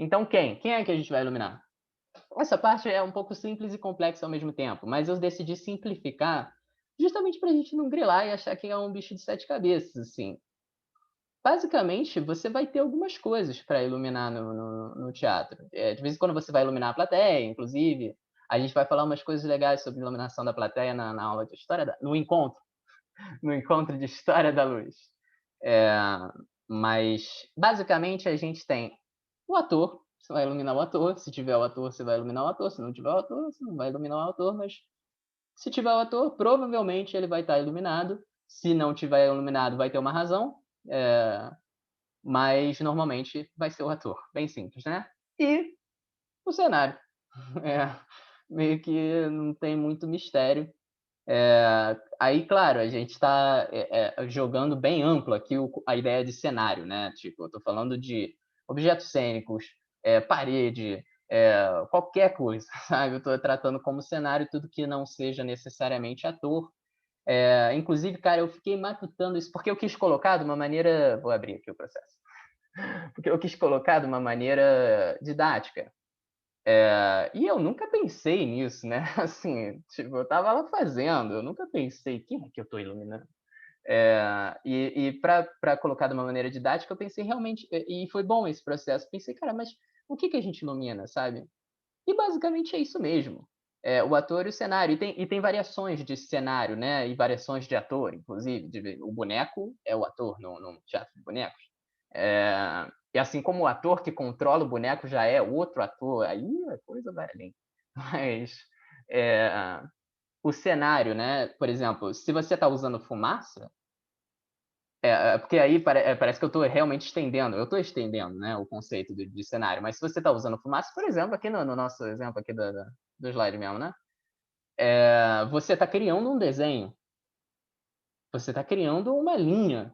Então, quem é que a gente vai iluminar? Essa parte é um pouco simples e complexa ao mesmo tempo, mas eu decidi simplificar justamente para a gente não grilar e achar que é um bicho de 7 cabeças, assim. Basicamente, você vai ter algumas coisas para iluminar no teatro. De vez em quando você vai iluminar a plateia, inclusive. A gente vai falar umas coisas legais sobre iluminação da plateia na aula de história, no encontro de História da Luz. Mas, basicamente, a gente tem o ator, você vai iluminar o ator. Se tiver o ator, você vai iluminar o ator. Se não tiver o ator, você não vai iluminar o ator. Mas se tiver o ator, provavelmente ele vai estar iluminado. Se não tiver iluminado, vai ter uma razão. Mas normalmente vai ser o ator. Bem simples, né? E o cenário. Meio que não tem muito mistério. Aí, claro, a gente está jogando bem amplo aqui a ideia de cenário, né? Tipo, eu estou falando de objetos cênicos, parede, qualquer coisa, sabe? Eu estou tratando como cenário tudo que não seja necessariamente ator. Inclusive, cara, eu fiquei matutando isso, porque eu quis colocar de uma maneira... Vou abrir aqui o processo. Porque eu quis colocar de uma maneira didática. E eu nunca pensei nisso, né? Assim, tipo, eu tava lá fazendo, eu nunca pensei, quem é que eu tô iluminando? E para colocar de uma maneira didática, eu pensei realmente, e foi bom esse processo, pensei, cara, mas o que a gente ilumina, sabe? E basicamente é isso mesmo. O ator e o cenário. E tem variações de cenário, né? E variações de ator, inclusive. O boneco é o ator no teatro de bonecos. E assim como o ator que controla o boneco já é outro ator, aí a coisa vai além. Mas o cenário, né? Por exemplo, se você está usando fumaça, porque aí parece que eu estou realmente estendendo, eu estou estendendo, né, o conceito de cenário, mas se você está usando fumaça, por exemplo, aqui no nosso exemplo aqui do slide mesmo, né? Você está criando um desenho, você está criando uma linha.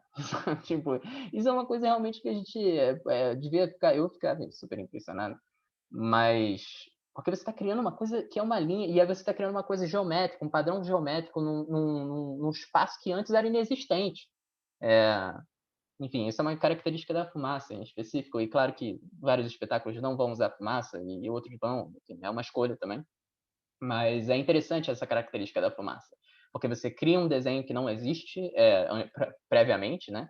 Tipo, isso é uma coisa realmente que a gente devia ficar, eu ficava super impressionado, mas porque você está criando uma coisa que é uma linha, e aí você está criando uma coisa geométrica, um padrão geométrico num espaço que antes era inexistente. Enfim, isso é uma característica da fumaça em específico, e claro que vários espetáculos não vão usar fumaça e outros vão, enfim, é uma escolha também. Mas é interessante essa característica da fumaça, porque você cria um desenho que não existe previamente, né?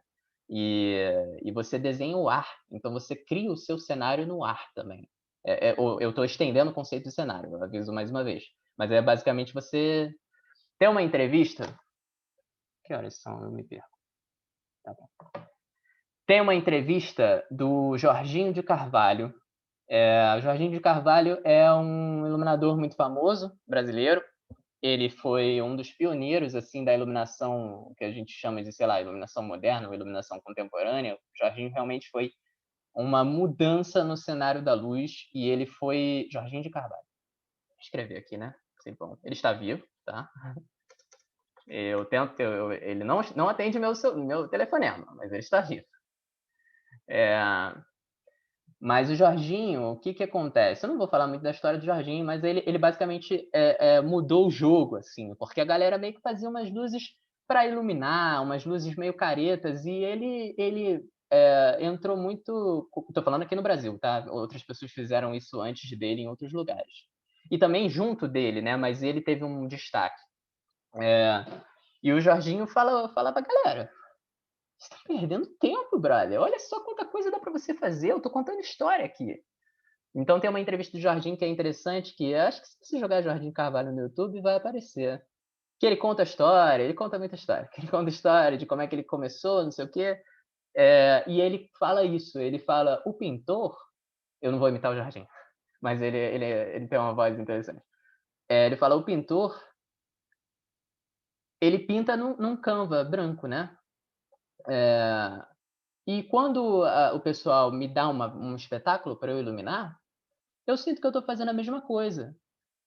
E você desenha o ar, então você cria o seu cenário no ar também. Eu estou estendendo o conceito de cenário, eu aviso mais uma vez. Mas é basicamente você ter uma entrevista. Que horas são? Eu me perco. Tá bom. Tem uma entrevista do Jorginho de Carvalho. Jorginho de Carvalho é um iluminador muito famoso, brasileiro. Ele foi um dos pioneiros assim da iluminação que a gente chama de, sei lá, iluminação moderna ou iluminação contemporânea. O Jorginho realmente foi uma mudança no cenário da luz, e ele foi Jorginho de Carvalho. Vou escrever aqui, né? Bom, ele está vivo, tá? Eu tento, ele não atende meu telefonema, mas ele está vivo. Mas o Jorginho, o que acontece? Eu não vou falar muito da história do Jorginho, mas ele basicamente mudou o jogo, assim, porque a galera meio que fazia umas luzes para iluminar, umas luzes meio caretas, e ele entrou muito... Estou falando aqui no Brasil, tá? Outras pessoas fizeram isso antes dele em outros lugares. E também junto dele, né? Mas ele teve um destaque. E o Jorginho fala pra galera: você tá perdendo tempo, brother. Olha só quanta coisa dá para você fazer. Eu tô contando história aqui. Então tem uma entrevista do Jorginho que é interessante, que acho que se você jogar Jorginho Carvalho no YouTube, vai aparecer. Que ele conta a história, ele conta muita história. Ele conta a história de como é que ele começou, não sei o quê. E ele fala isso, ele fala, o pintor... Eu não vou imitar o Jorginho, mas ele tem uma voz interessante. Ele fala, o pintor, ele pinta num Canva branco, né? E quando o pessoal me dá um espetáculo para eu iluminar, eu sinto que eu estou fazendo a mesma coisa,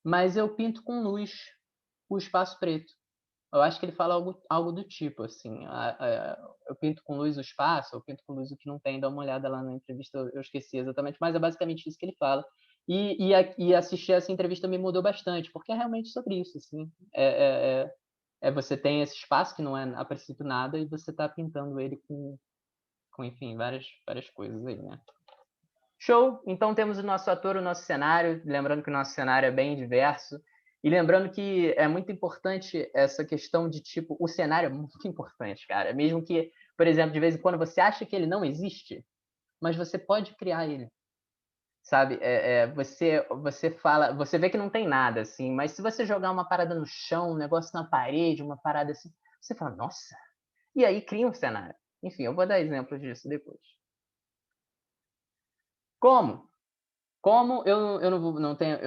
mas eu pinto com luz o espaço preto. Eu acho que ele fala algo do tipo, assim, eu pinto com luz o espaço, eu pinto com luz o que não tem. Dá uma olhada lá na entrevista, eu esqueci exatamente, mas é basicamente isso que ele fala. E assistir essa entrevista me mudou bastante, porque é realmente sobre isso, assim. Você tem esse espaço que não é a princípio nada, e você está pintando ele com enfim, várias coisas aí, né? Show! Então temos o nosso ator, o nosso cenário, lembrando que o nosso cenário é bem diverso, e lembrando que é muito importante essa questão de, tipo, o cenário é muito importante, cara. Mesmo que, por exemplo, de vez em quando você acha que ele não existe, mas você pode criar ele, sabe? Você fala, você vê que não tem nada, assim, mas se você jogar uma parada no chão, um negócio na parede, uma parada assim, você fala, nossa! E aí cria um cenário. Enfim, eu vou dar exemplos disso depois. Como? Como eu não tenho,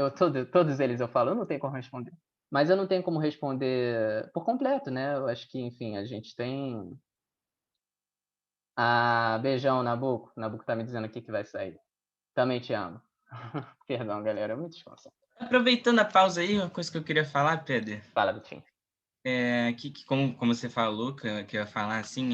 todos eles eu falo, eu não tenho como responder. Mas eu não tenho como responder por completo, né? Eu acho que, enfim, a gente tem. Beijão, Nabuco. Nabuco tá me dizendo aqui que vai sair. Também te amo. Perdão, galera, eu me desconcentre. Aproveitando a pausa aí, uma coisa que eu queria falar, Pedro. Fala, Vitinho. Como você falou, que eu ia falar assim,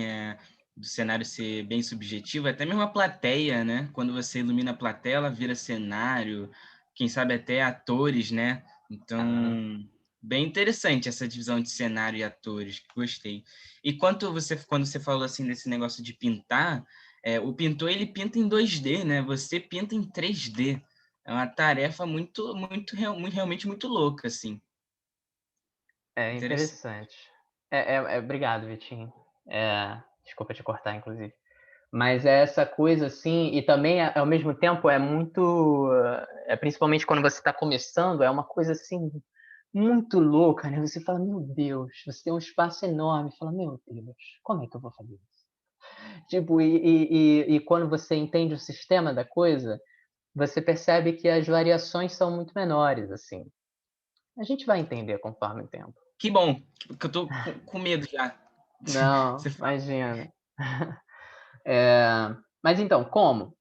do cenário ser bem subjetivo, até mesmo a plateia, né? Quando você ilumina a plateia, ela vira cenário, quem sabe até atores, né? Então, bem interessante essa divisão de cenário e atores, gostei. E quando você falou assim desse negócio de pintar, o pintor ele pinta em 2D, né? Você pinta em 3D. É uma tarefa realmente muito louca, assim. É interessante. Obrigado, Vitinho. Desculpa te cortar, inclusive. Mas é essa coisa, assim, e também, ao mesmo tempo, é muito... principalmente quando você está começando, é uma coisa, assim, muito louca, né? Você fala, meu Deus, você tem um espaço enorme. Fala, meu Deus, como é que eu vou fazer isso? Tipo, e quando você entende o sistema da coisa, você percebe que as variações são muito menores, assim. A gente vai entender conforme o tempo. Que bom, porque eu tô com medo já. Não, imagina. Mas então, como?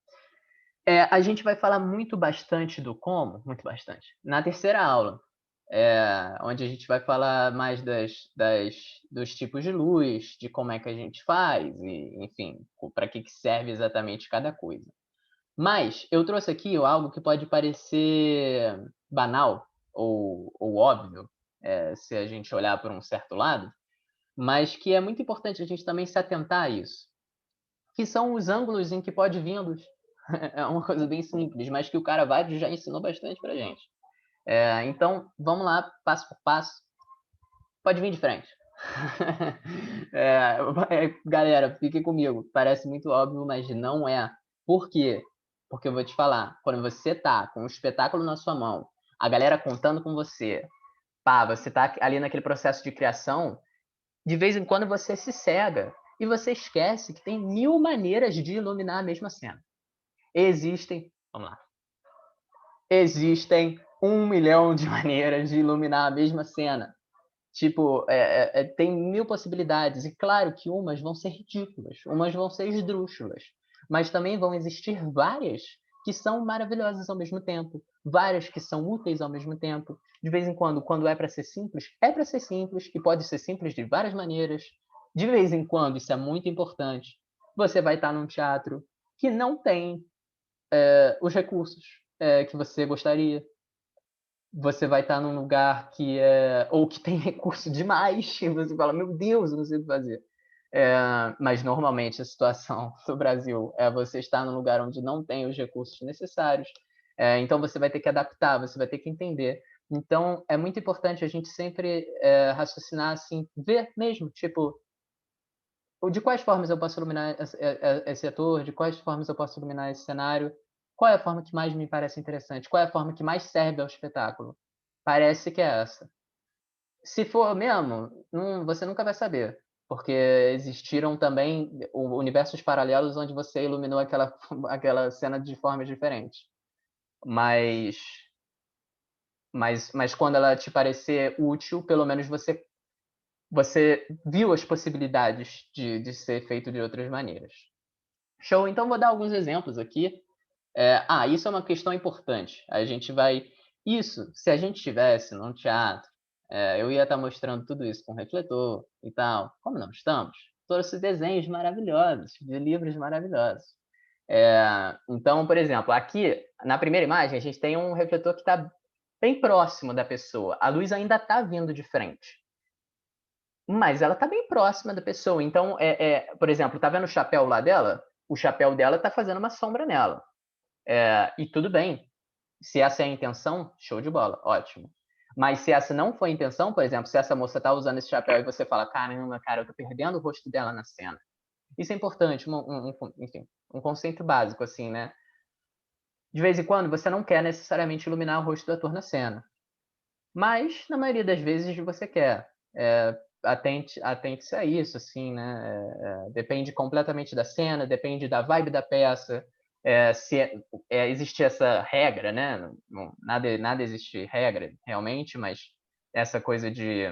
A gente vai falar muito bastante do como, muito bastante, na terceira aula, onde a gente vai falar mais dos tipos de luz, de como é que a gente faz, e, enfim, para que serve exatamente cada coisa. Mas eu trouxe aqui algo que pode parecer banal ou óbvio, se a gente olhar por um certo lado, mas que é muito importante a gente também se atentar a isso, que são os ângulos em que pode vir a luz. É uma coisa bem simples, mas que o cara Caravaggio já ensinou bastante pra gente. Então, vamos lá, passo por passo. Pode vir de frente. Galera, fique comigo. Parece muito óbvio, mas não é. Por quê? Porque eu vou te falar, quando você tá com um espetáculo na sua mão, a galera contando com você, você tá ali naquele processo de criação, de vez em quando você se cega e você esquece que tem 1000 maneiras de iluminar a mesma cena. Vamos lá. Existem 1 milhão de maneiras de iluminar a mesma cena. Tipo, tem 1000 possibilidades. E claro que umas vão ser ridículas, umas vão ser esdrúxulas. Mas também vão existir várias que são maravilhosas ao mesmo tempo. Várias que são úteis ao mesmo tempo. De vez em quando é para ser simples e pode ser simples de várias maneiras. De vez em quando, isso é muito importante, você vai estar num teatro que não tem os recursos que você gostaria. Você vai estar num lugar ou que tem recurso demais, e você fala, meu Deus, eu não sei o que fazer. Mas normalmente a situação do Brasil é você estar num lugar onde não tem os recursos necessários, então você vai ter que adaptar, você vai ter que entender. Então é muito importante a gente sempre raciocinar assim, ver mesmo, tipo, de quais formas eu posso iluminar esse ator, de quais formas eu posso iluminar esse cenário, qual é a forma que mais me parece interessante, qual é a forma que mais serve ao espetáculo. Parece que é essa. Se for mesmo, você nunca vai saber, porque existiram também universos paralelos onde você iluminou aquela cena de formas diferentes. Mas quando ela te parecer útil, pelo menos você viu as possibilidades de ser feito de outras maneiras. Show, então vou dar alguns exemplos aqui. Isso é uma questão importante. A gente vai... Isso, se a gente estivesse num teatro, eu ia estar mostrando tudo isso com refletor e tal. Como não estamos? Trouxe desenhos maravilhosos, de livros maravilhosos. Então, por exemplo, aqui, na primeira imagem, a gente tem um refletor que está bem próximo da pessoa. A luz ainda está vindo de frente. Mas ela está bem próxima da pessoa. Então, por exemplo, tá vendo o chapéu lá dela? O chapéu dela está fazendo uma sombra nela. E tudo bem. Se essa é a intenção, show de bola, ótimo. Mas se essa não for a intenção, por exemplo, se essa moça tá usando esse chapéu e você fala, caramba, cara, eu tô perdendo o rosto dela na cena. Isso é importante, enfim, um conceito básico, assim, né? De vez em quando, você não quer necessariamente iluminar o rosto do ator na cena. Mas, na maioria das vezes, você quer. Atente-se a isso, assim, né? Depende completamente da cena, depende da vibe da peça. Se existe essa regra, né? Nada existe regra, realmente, mas essa coisa de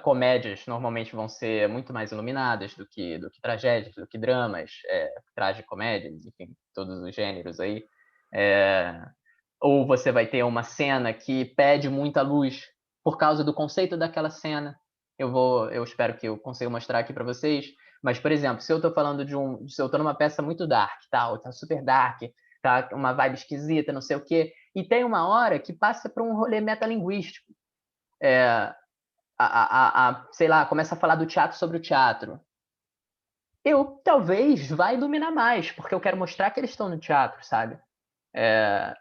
comédias normalmente vão ser muito mais iluminadas do que tragédias, do que dramas, tragicomédias, enfim, todos os gêneros aí. Ou você vai ter uma cena que pede muita luz por causa do conceito daquela cena. Eu espero que eu consiga mostrar aqui para vocês. Mas, por exemplo, se eu estou falando se eu estou numa peça muito dark, tá super dark, tá uma vibe esquisita, não sei o quê, e tem uma hora que passa para um rolê metalinguístico. Sei lá, começa a falar do teatro sobre o teatro. Eu talvez vá iluminar mais, porque eu quero mostrar que eles estão no teatro, sabe?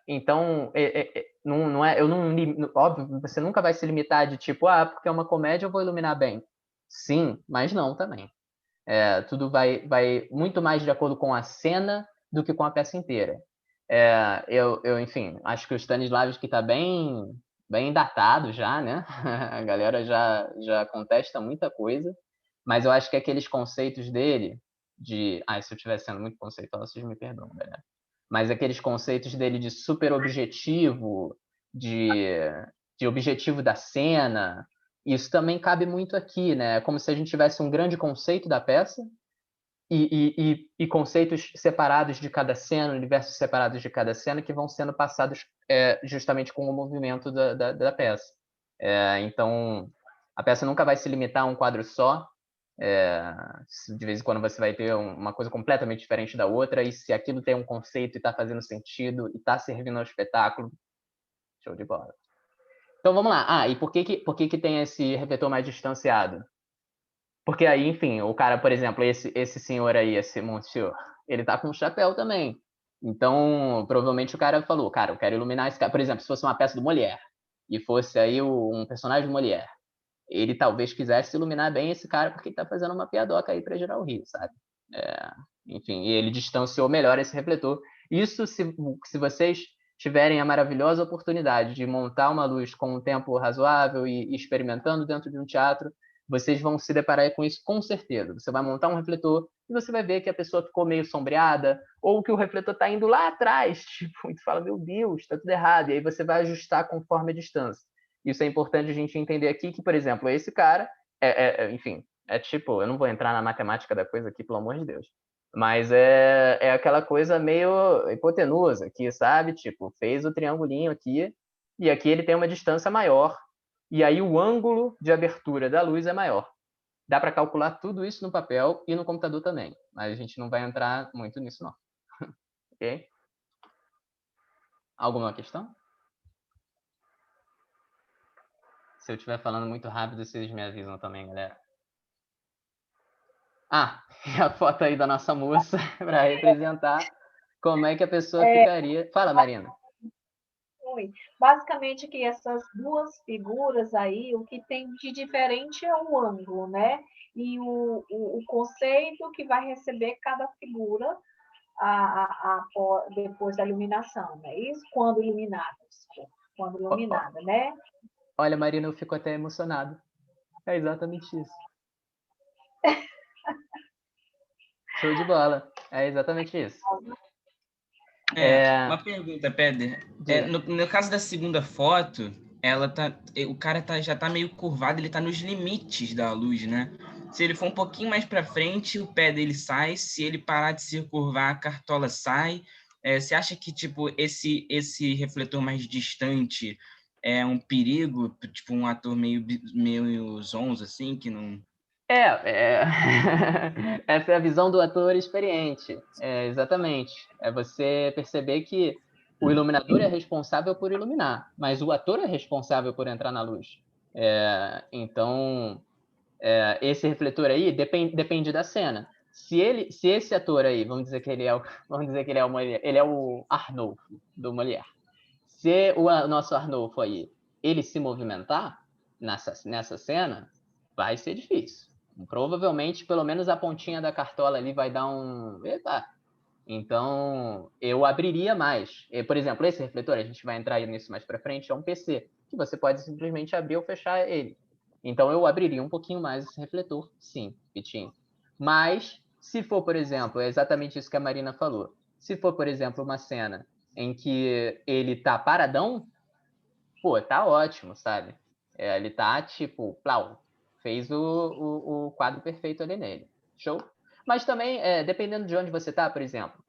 Então, não é, óbvio, você nunca vai se limitar de tipo, porque é uma comédia, eu vou iluminar bem. Sim, mas não também. Tudo vai muito mais de acordo com a cena do que com a peça inteira. Enfim, acho que o Stanislavski está bem datado já, né? A galera já contesta muita coisa, mas eu acho que aqueles conceitos dele se eu estiver sendo muito conceitual, vocês me perdoam, galera. Mas aqueles conceitos dele de super objetivo, de objetivo da cena, isso também cabe muito aqui, né? É como se a gente tivesse um grande conceito da peça e conceitos separados de cada cena, universos separados de cada cena, que vão sendo passados justamente com o movimento da peça. Então, a peça nunca vai se limitar a um quadro só. De vez em quando você vai ter uma coisa completamente diferente da outra, e se aquilo tem um conceito e está fazendo sentido e está servindo ao espetáculo, show de bola. Então vamos lá. E por que tem esse refletor mais distanciado? Porque aí, enfim, o cara, por exemplo, esse senhor aí, esse monsieur, ele tá com um chapéu também. Então, provavelmente o cara falou, cara, eu quero iluminar esse cara. Por exemplo, se fosse uma peça do Molière e fosse aí um personagem do Molière, ele talvez quisesse iluminar bem esse cara porque ele tá fazendo uma piadoca aí para gerar o rio, sabe? Enfim, e ele distanciou melhor esse refletor. Isso se vocês tiverem a maravilhosa oportunidade de montar uma luz com um tempo razoável e experimentando dentro de um teatro, vocês vão se deparar com isso com certeza. Você vai montar um refletor e você vai ver que a pessoa ficou meio sombreada, ou que o refletor está indo lá atrás, tipo, e tu fala, meu Deus, está tudo errado, e aí você vai ajustar conforme a distância. Isso é importante a gente entender aqui que, por exemplo, esse cara, enfim, tipo, eu não vou entrar na matemática da coisa aqui, pelo amor de Deus, mas é aquela coisa meio hipotenusa, que, sabe, tipo, fez o triangulinho aqui, e aqui ele tem uma distância maior, e aí o ângulo de abertura da luz é maior. Dá para calcular tudo isso no papel e no computador também, mas a gente não vai entrar muito nisso, não. Ok? Alguma questão? Se eu estiver falando muito rápido, vocês me avisam também, galera. E a foto aí da nossa moça para representar como é que a pessoa ficaria. Fala, Marina. Basicamente que essas duas figuras aí, o que tem de diferente é o ângulo, né? E o conceito que vai receber cada figura depois da iluminação, né? Isso quando iluminada, né? Olha, Marina, eu fico até emocionado. É exatamente isso. Show de bola. É exatamente isso. Uma pergunta, Pedro. No caso da segunda foto, o cara já tá meio curvado, ele tá nos limites da luz, né? Se ele for um pouquinho mais para frente, o pé dele sai. Se ele parar de se curvar, a cartola sai. Você acha que tipo esse refletor mais distante é um perigo, tipo um ator meio zonzo assim, que não... Essa é a visão do ator experiente. Exatamente. É você perceber que o iluminador é responsável por iluminar, mas o ator é responsável por entrar na luz. Então, esse refletor aí depende da cena. se esse ator aí, vamos dizer que ele é o Molière, ele é o Arnolfo do Molière. Se o nosso Arnolfo aí, ele se movimentar nessa cena, vai ser difícil. Provavelmente, pelo menos a pontinha da cartola ali vai dar um... Epa! Então, eu abriria mais. Por exemplo, esse refletor, a gente vai entrar nisso mais para frente, é um PC, que você pode simplesmente abrir ou fechar ele. Então, eu abriria um pouquinho mais esse refletor, sim, Vitinho. Mas, se for, por exemplo, é exatamente isso que a Marina falou. Se for, por exemplo, uma cena em que ele tá paradão, pô, tá ótimo, sabe? Ele tá, tipo, plau, fez o quadro perfeito ali nele. Show? Mas também, dependendo de onde você tá, por exemplo,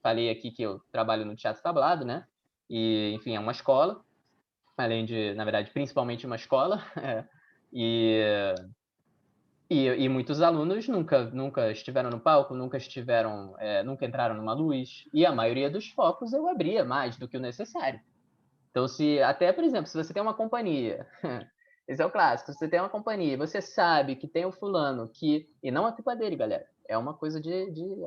falei aqui que eu trabalho no Teatro Tablado, né? E, enfim, é uma escola, além de, na verdade, principalmente uma escola, e muitos alunos nunca estiveram no palco, nunca entraram numa luz, e a maioria dos focos eu abria mais do que o necessário. Então, até, por exemplo, se você tem uma companhia, esse é o clássico, se você tem uma companhia, você sabe que tem o fulano que, e não é culpa dele, galera, é uma coisa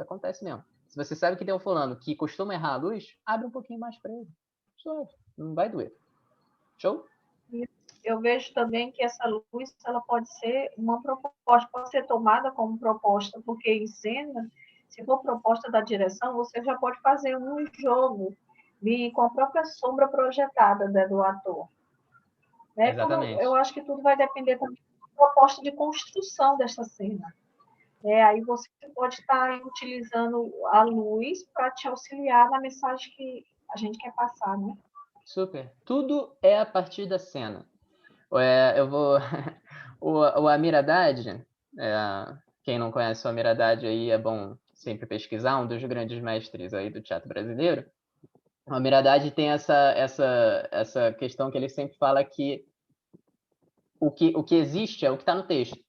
acontece mesmo. Se você sabe que tem um fulano que costuma errar a luz, abre um pouquinho mais para ele. Show, não vai doer. Show? Eu vejo também que essa luz, ela pode ser uma proposta, pode ser tomada como proposta, porque em cena, se for proposta da direção, você já pode fazer um jogo com a própria sombra projetada, né, do ator. Né? Exatamente. Eu acho que tudo vai depender também da proposta de construção dessa cena. Aí você pode estar utilizando a luz para te auxiliar na mensagem que a gente quer passar, né? Super. Tudo é a partir da cena. Eu vou... o Amir Haddad, quem não conhece o Amir Haddad aí, é bom sempre pesquisar, um dos grandes mestres aí do teatro brasileiro. O Amir Haddad tem essa questão que ele sempre fala que o que existe é o que está no texto.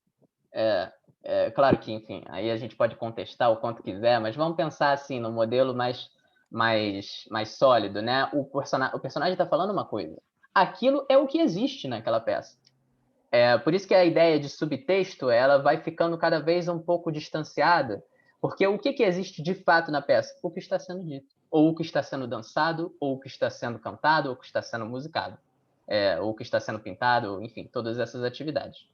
Claro que, enfim, aí a gente pode contestar o quanto quiser, mas vamos pensar assim no modelo mais sólido, né? O personagem está falando uma coisa. Aquilo é o que existe naquela peça. Por isso que a ideia de subtexto ela vai ficando cada vez um pouco distanciada, porque o que existe de fato na peça? O que está sendo dito, ou o que está sendo dançado, ou o que está sendo cantado, ou o que está sendo musicado, ou o que está sendo pintado, enfim, todas essas atividades.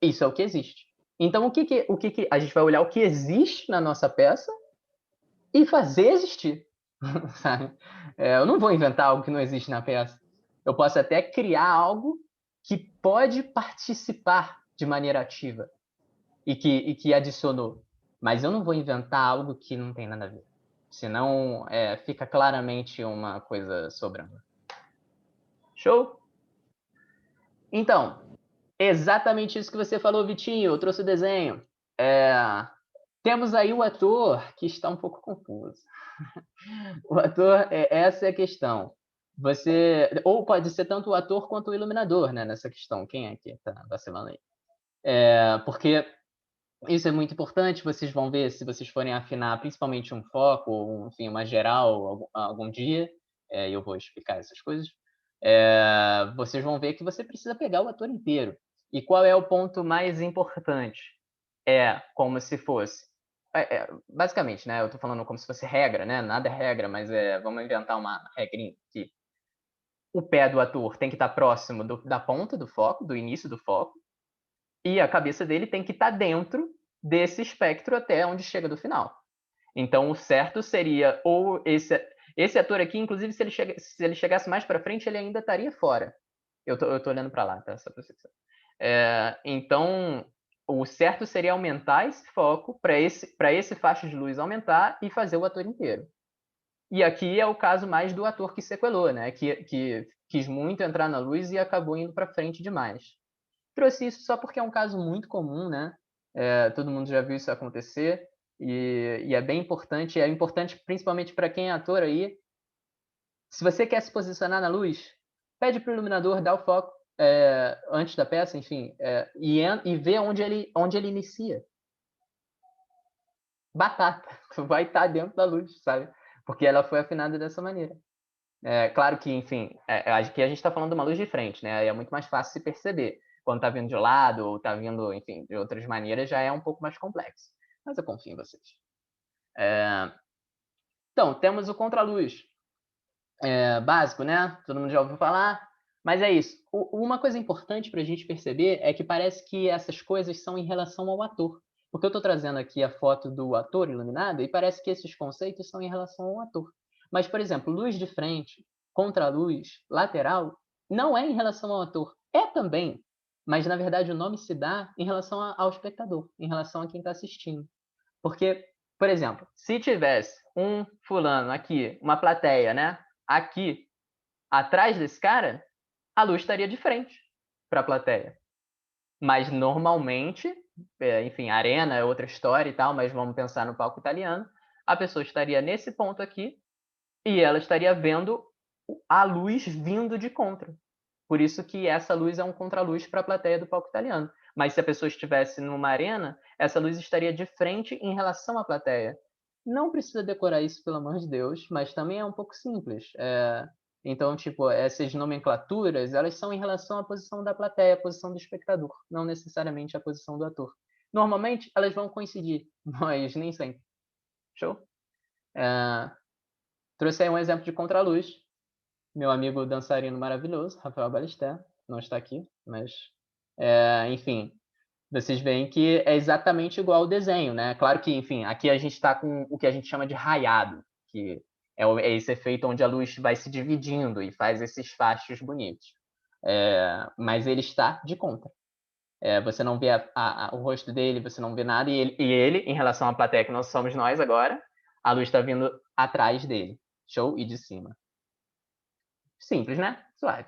Isso é o que existe. Então, o que a gente vai olhar o que existe na nossa peça e fazer existir, sabe? Eu não vou inventar algo que não existe na peça. Eu posso até criar algo que pode participar de maneira ativa e que adicionou. Mas eu não vou inventar algo que não tem nada a ver. Senão fica claramente uma coisa sobrando. Show? Então, exatamente isso que você falou, Vitinho. Eu trouxe o desenho. Temos aí o ator que está um pouco confuso. O ator, essa é a questão. Ou pode ser tanto o ator quanto o iluminador, né, nessa questão. Quem é que está vacilando aí? Porque isso é muito importante, vocês vão ver se vocês forem afinar principalmente um foco, ou enfim, uma geral algum dia, e eu vou explicar essas coisas, vocês vão ver que você precisa pegar o ator inteiro. E qual é o ponto mais importante? Como se fosse... basicamente, né? Eu estou falando como se fosse regra, né? Nada é regra, mas vamos inventar uma regrinha que o pé do ator tem que estar próximo da ponta do foco, do início do foco, e a cabeça dele tem que estar dentro desse espectro até onde chega do final. Então, o certo seria ou esse ator aqui, inclusive, se ele chegasse mais para frente, ele ainda estaria fora. Eu tô olhando para lá, tá? Só para você saber. Então, o certo seria aumentar esse foco para esse faixa de luz aumentar e fazer o ator inteiro. E aqui é o caso mais do ator que sequelou, né? Que quis muito entrar na luz e acabou indo para frente demais. Trouxe isso só porque é um caso muito comum, né? Todo mundo já viu isso acontecer e é bem importante. É importante principalmente para quem é ator aí. Se você quer se posicionar na luz, pede para o iluminador dar o foco antes da peça, enfim, e vê onde ele inicia. Batata, vai estar dentro da luz, sabe? Porque ela foi afinada dessa maneira. Claro que, enfim, aqui a gente está falando de uma luz de frente, né? Aí é muito mais fácil se perceber. Quando está vindo de lado ou está vindo, enfim, de outras maneiras, já é um pouco mais complexo. Mas eu confio em vocês. Então, temos o contraluz. Básico, né? Todo mundo já ouviu falar. Mas é isso. Uma coisa importante para a gente perceber é que parece que essas coisas são em relação ao ator. Porque eu estou trazendo aqui a foto do ator iluminado e parece que esses conceitos são em relação ao ator. Mas, por exemplo, luz de frente, contraluz, lateral, não é em relação ao ator. É também, mas na verdade o nome se dá em relação ao espectador, em relação a quem está assistindo. Porque, por exemplo, se tivesse um fulano aqui, uma plateia, né? Aqui, atrás desse cara, a luz estaria de frente para a plateia. Mas normalmente, enfim, arena é outra história e tal, mas vamos pensar no palco italiano, a pessoa estaria nesse ponto aqui e ela estaria vendo a luz vindo de contra. Por isso que essa luz é um contraluz para a plateia do palco italiano. Mas se a pessoa estivesse numa arena, essa luz estaria de frente em relação à plateia. Não precisa decorar isso, pelo amor de Deus, mas também é um pouco simples. Então, tipo, essas nomenclaturas, elas são em relação à posição da plateia, à posição do espectador, não necessariamente à posição do ator. Normalmente, elas vão coincidir, mas nem sempre. Show? Trouxe aí um exemplo de contraluz. Meu amigo dançarino maravilhoso, Rafael Balisté, não está aqui, mas, enfim, vocês veem que é exatamente igual ao desenho, né? Claro que, enfim, aqui a gente está com o que a gente chama de raiado, que é esse efeito onde a luz vai se dividindo e faz esses fachos bonitos. Mas ele está de contra. Você não vê o rosto dele, você não vê nada, e ele, em relação à plateia que nós somos nós agora, a luz está vindo atrás dele. Show? E de cima. Simples, né? Suave.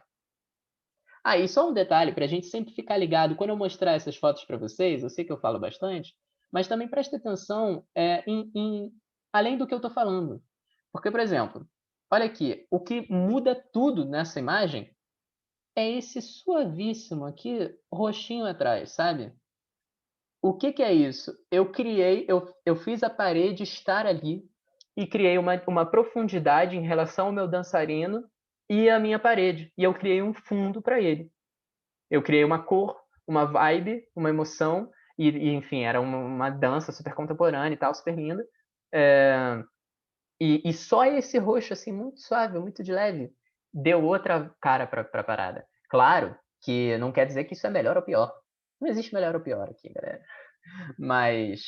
E só um detalhe, para a gente sempre ficar ligado, quando eu mostrar essas fotos para vocês, eu sei que eu falo bastante, mas também preste atenção além do que eu estou falando. Porque, por exemplo, olha aqui, o que muda tudo nessa imagem é esse suavíssimo aqui, roxinho atrás, sabe? O que é isso? Eu fiz a parede estar ali e criei uma profundidade em relação ao meu dançarino e a minha parede. E eu criei um fundo para ele. Eu criei uma cor, uma vibe, uma emoção, enfim, era uma dança super contemporânea e tal, super linda. E só esse roxo, assim, muito suave, muito de leve, deu outra cara para a parada. Claro que não quer dizer que isso é melhor ou pior. Não existe melhor ou pior aqui, galera. Mas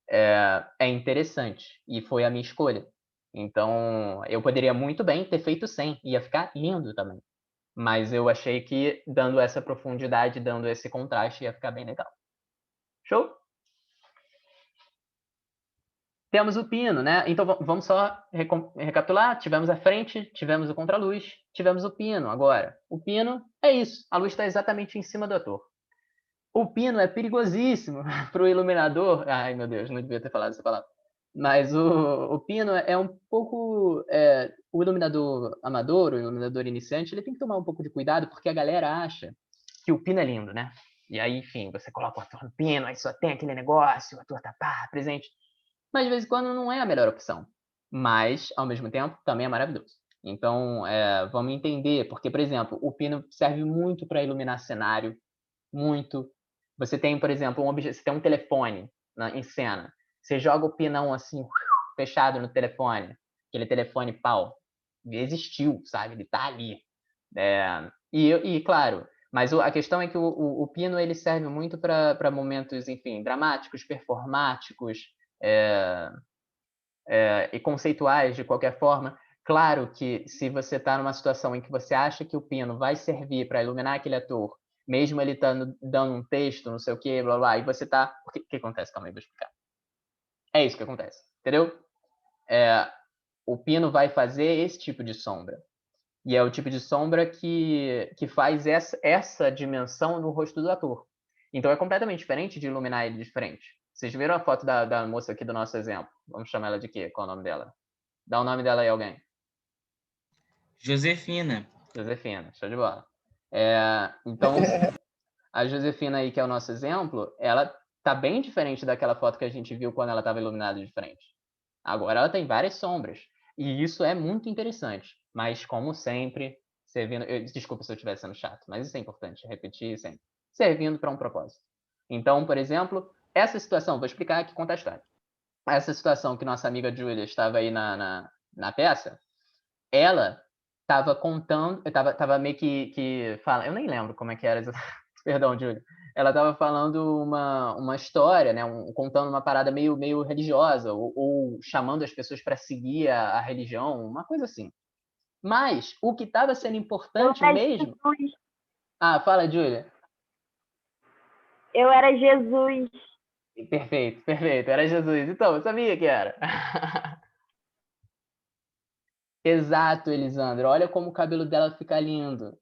é interessante e foi a minha escolha. Então, eu poderia muito bem ter feito sem, ia ficar lindo também. Mas eu achei que dando essa profundidade, dando esse contraste, ia ficar bem legal. Show? Temos o pino, né? Então vamos só recapitular. Tivemos a frente, tivemos o contraluz, tivemos o pino agora. O pino é isso. A luz está exatamente em cima do ator. O pino é perigosíssimo para o iluminador. Ai, meu Deus, não devia ter falado essa palavra. Mas o pino é um pouco... o iluminador amador, o iluminador iniciante, ele tem que tomar um pouco de cuidado, porque a galera acha que o pino é lindo, né? E aí, enfim, você coloca o ator no pino, aí só tem aquele negócio, o ator tá presente. Mas, de vez em quando, não é a melhor opção. Mas, ao mesmo tempo, também é maravilhoso. Então, vamos entender, porque, por exemplo, o pino serve muito para iluminar cenário, muito. Você tem, por exemplo, você tem um telefone em cena. Você joga o pinão assim, fechado no telefone. Aquele telefone pau. Existiu, sabe? Ele tá ali. Claro, mas a questão é que o pino ele serve muito para momentos, enfim, dramáticos, performáticos e conceituais de qualquer forma. Claro que se você está numa situação em que você acha que o pino vai servir para iluminar aquele ator, mesmo ele estando dando um texto, não sei o quê, blá blá, e você está... O que acontece? Calma aí, vou explicar. É isso que acontece, entendeu? O pino vai fazer esse tipo de sombra. E é o tipo de sombra que faz essa dimensão no rosto do ator. Então é completamente diferente de iluminar ele de frente. Vocês viram a foto da moça aqui do nosso exemplo? Vamos chamar ela de quê? Qual é o nome dela? Dá o nome dela aí, alguém. Josefina. Josefina, show de bola. Então, a Josefina aí, que é o nosso exemplo, ela tá bem diferente daquela foto que a gente viu quando ela estava iluminada de frente. Agora ela tem várias sombras. E isso é muito interessante. Mas, como sempre, servindo... Desculpa se eu estiver sendo chato, mas isso é importante, repetir sempre. Servindo para um propósito. Então, por exemplo, essa situação, vou explicar aqui, contar a história. Essa situação que nossa amiga Júlia estava aí na peça, ela estava contando, estava meio que fala, eu nem lembro como é que era, perdão, Júlia. Ela estava falando uma história, né, contando uma parada meio religiosa, ou chamando as pessoas para seguir a religião, uma coisa assim. Mas o que estava sendo importante mesmo... Jesus. Ah, fala, Júlia. Eu era Jesus. Perfeito, era Jesus. Então, eu sabia que era. Exato, Elisandra. Olha como o cabelo dela fica lindo.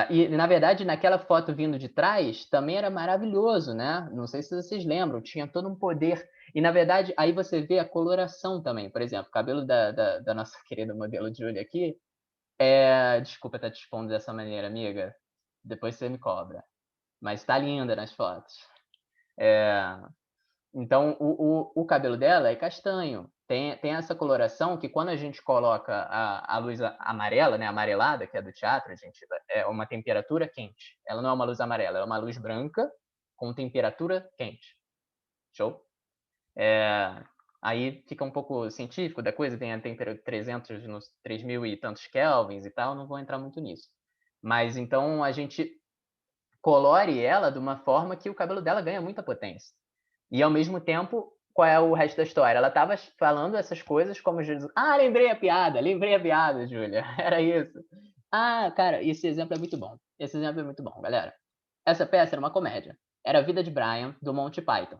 E, na verdade, naquela foto vindo de trás, também era maravilhoso, né? Não sei se vocês lembram, tinha todo um poder. E, na verdade, aí você vê a coloração também. Por exemplo, o cabelo da nossa querida modelo Júlia aqui. Desculpa estar te expondo dessa maneira, amiga. Depois você me cobra. Mas está linda nas fotos. Então, o cabelo dela é castanho. Tem essa coloração que quando a gente coloca a luz amarela, né, amarelada, que é do teatro, gente, é uma temperatura quente. Ela não é uma luz amarela, é uma luz branca com temperatura quente. Show? Aí fica um pouco científico da coisa, tem a temperatura 300 nos 3.000 e tantos kelvins e tal, não vou entrar muito nisso. Mas então a gente colore ela de uma forma que o cabelo dela ganha muita potência. E, ao mesmo tempo, qual é o resto da história? Ela estava falando essas coisas como Jesus... Ah, lembrei a piada, Júlia. Era isso. Ah, cara, esse exemplo é muito bom. Galera. Essa peça era uma comédia. Era a Vida de Brian, do Monty Python.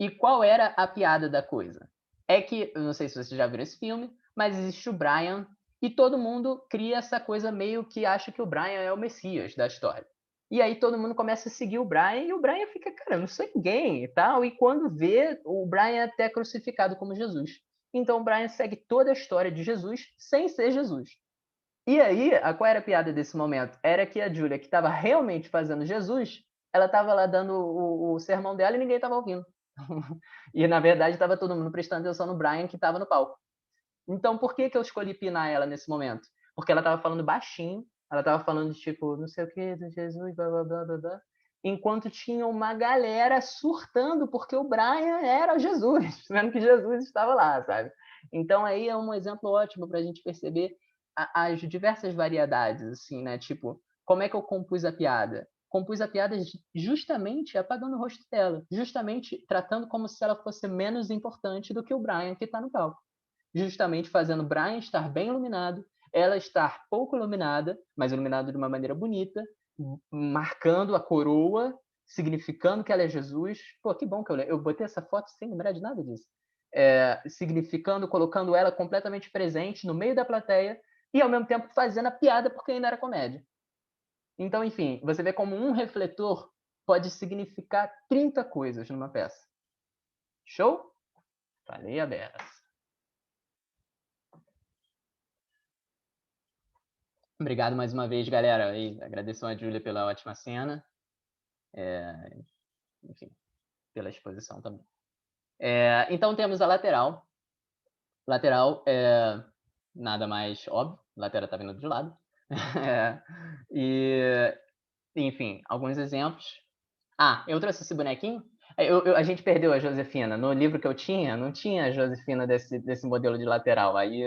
E qual era a piada da coisa? É que, eu não sei se vocês já viram esse filme, mas existe o Brian e todo mundo cria essa coisa meio que acha que o Brian é o Messias da história. E aí todo mundo começa a seguir o Brian e o Brian fica, cara, eu não sou ninguém e tal. E quando vê, o Brian é até crucificado como Jesus. Então o Brian segue toda a história de Jesus sem ser Jesus. E aí, qual era a piada desse momento? Era que a Júlia, que estava realmente fazendo Jesus, ela estava lá dando o sermão dela e ninguém estava ouvindo. E, na verdade, estava todo mundo prestando atenção no Brian, que estava no palco. Então, por que eu escolhi pinar ela nesse momento? Porque ela estava falando baixinho, ela estava falando, tipo, não sei o que, do Jesus, blá, blá, blá, blá, blá, enquanto tinha uma galera surtando porque o Brian era Jesus, vendo que Jesus estava lá, sabe? Então, aí é um exemplo ótimo para a gente perceber as diversas variedades, assim, né? Tipo, como é que eu compus a piada? Compus a piada justamente apagando o rosto dela, justamente tratando como se ela fosse menos importante do que o Brian que está no palco. Justamente fazendo o Brian estar bem iluminado, ela estar pouco iluminada, mas iluminada de uma maneira bonita, marcando a coroa, significando que ela é Jesus. Pô, que bom que eu botei essa foto sem lembrar de nada disso. Significando, colocando ela completamente presente no meio da plateia e, ao mesmo tempo, fazendo a piada porque ainda era comédia. Então, enfim, você vê como um refletor pode significar 30 coisas numa peça. Show? Falei a beça. Obrigado mais uma vez, galera. E agradeço a Júlia pela ótima cena. Enfim, pela exposição também. Então, temos a lateral. Lateral é nada mais óbvio. A lateral está vindo de lado. Enfim, alguns exemplos. Eu trouxe esse bonequinho. A gente perdeu a Josefina. No livro que eu tinha, não tinha a Josefina desse modelo de lateral. Aí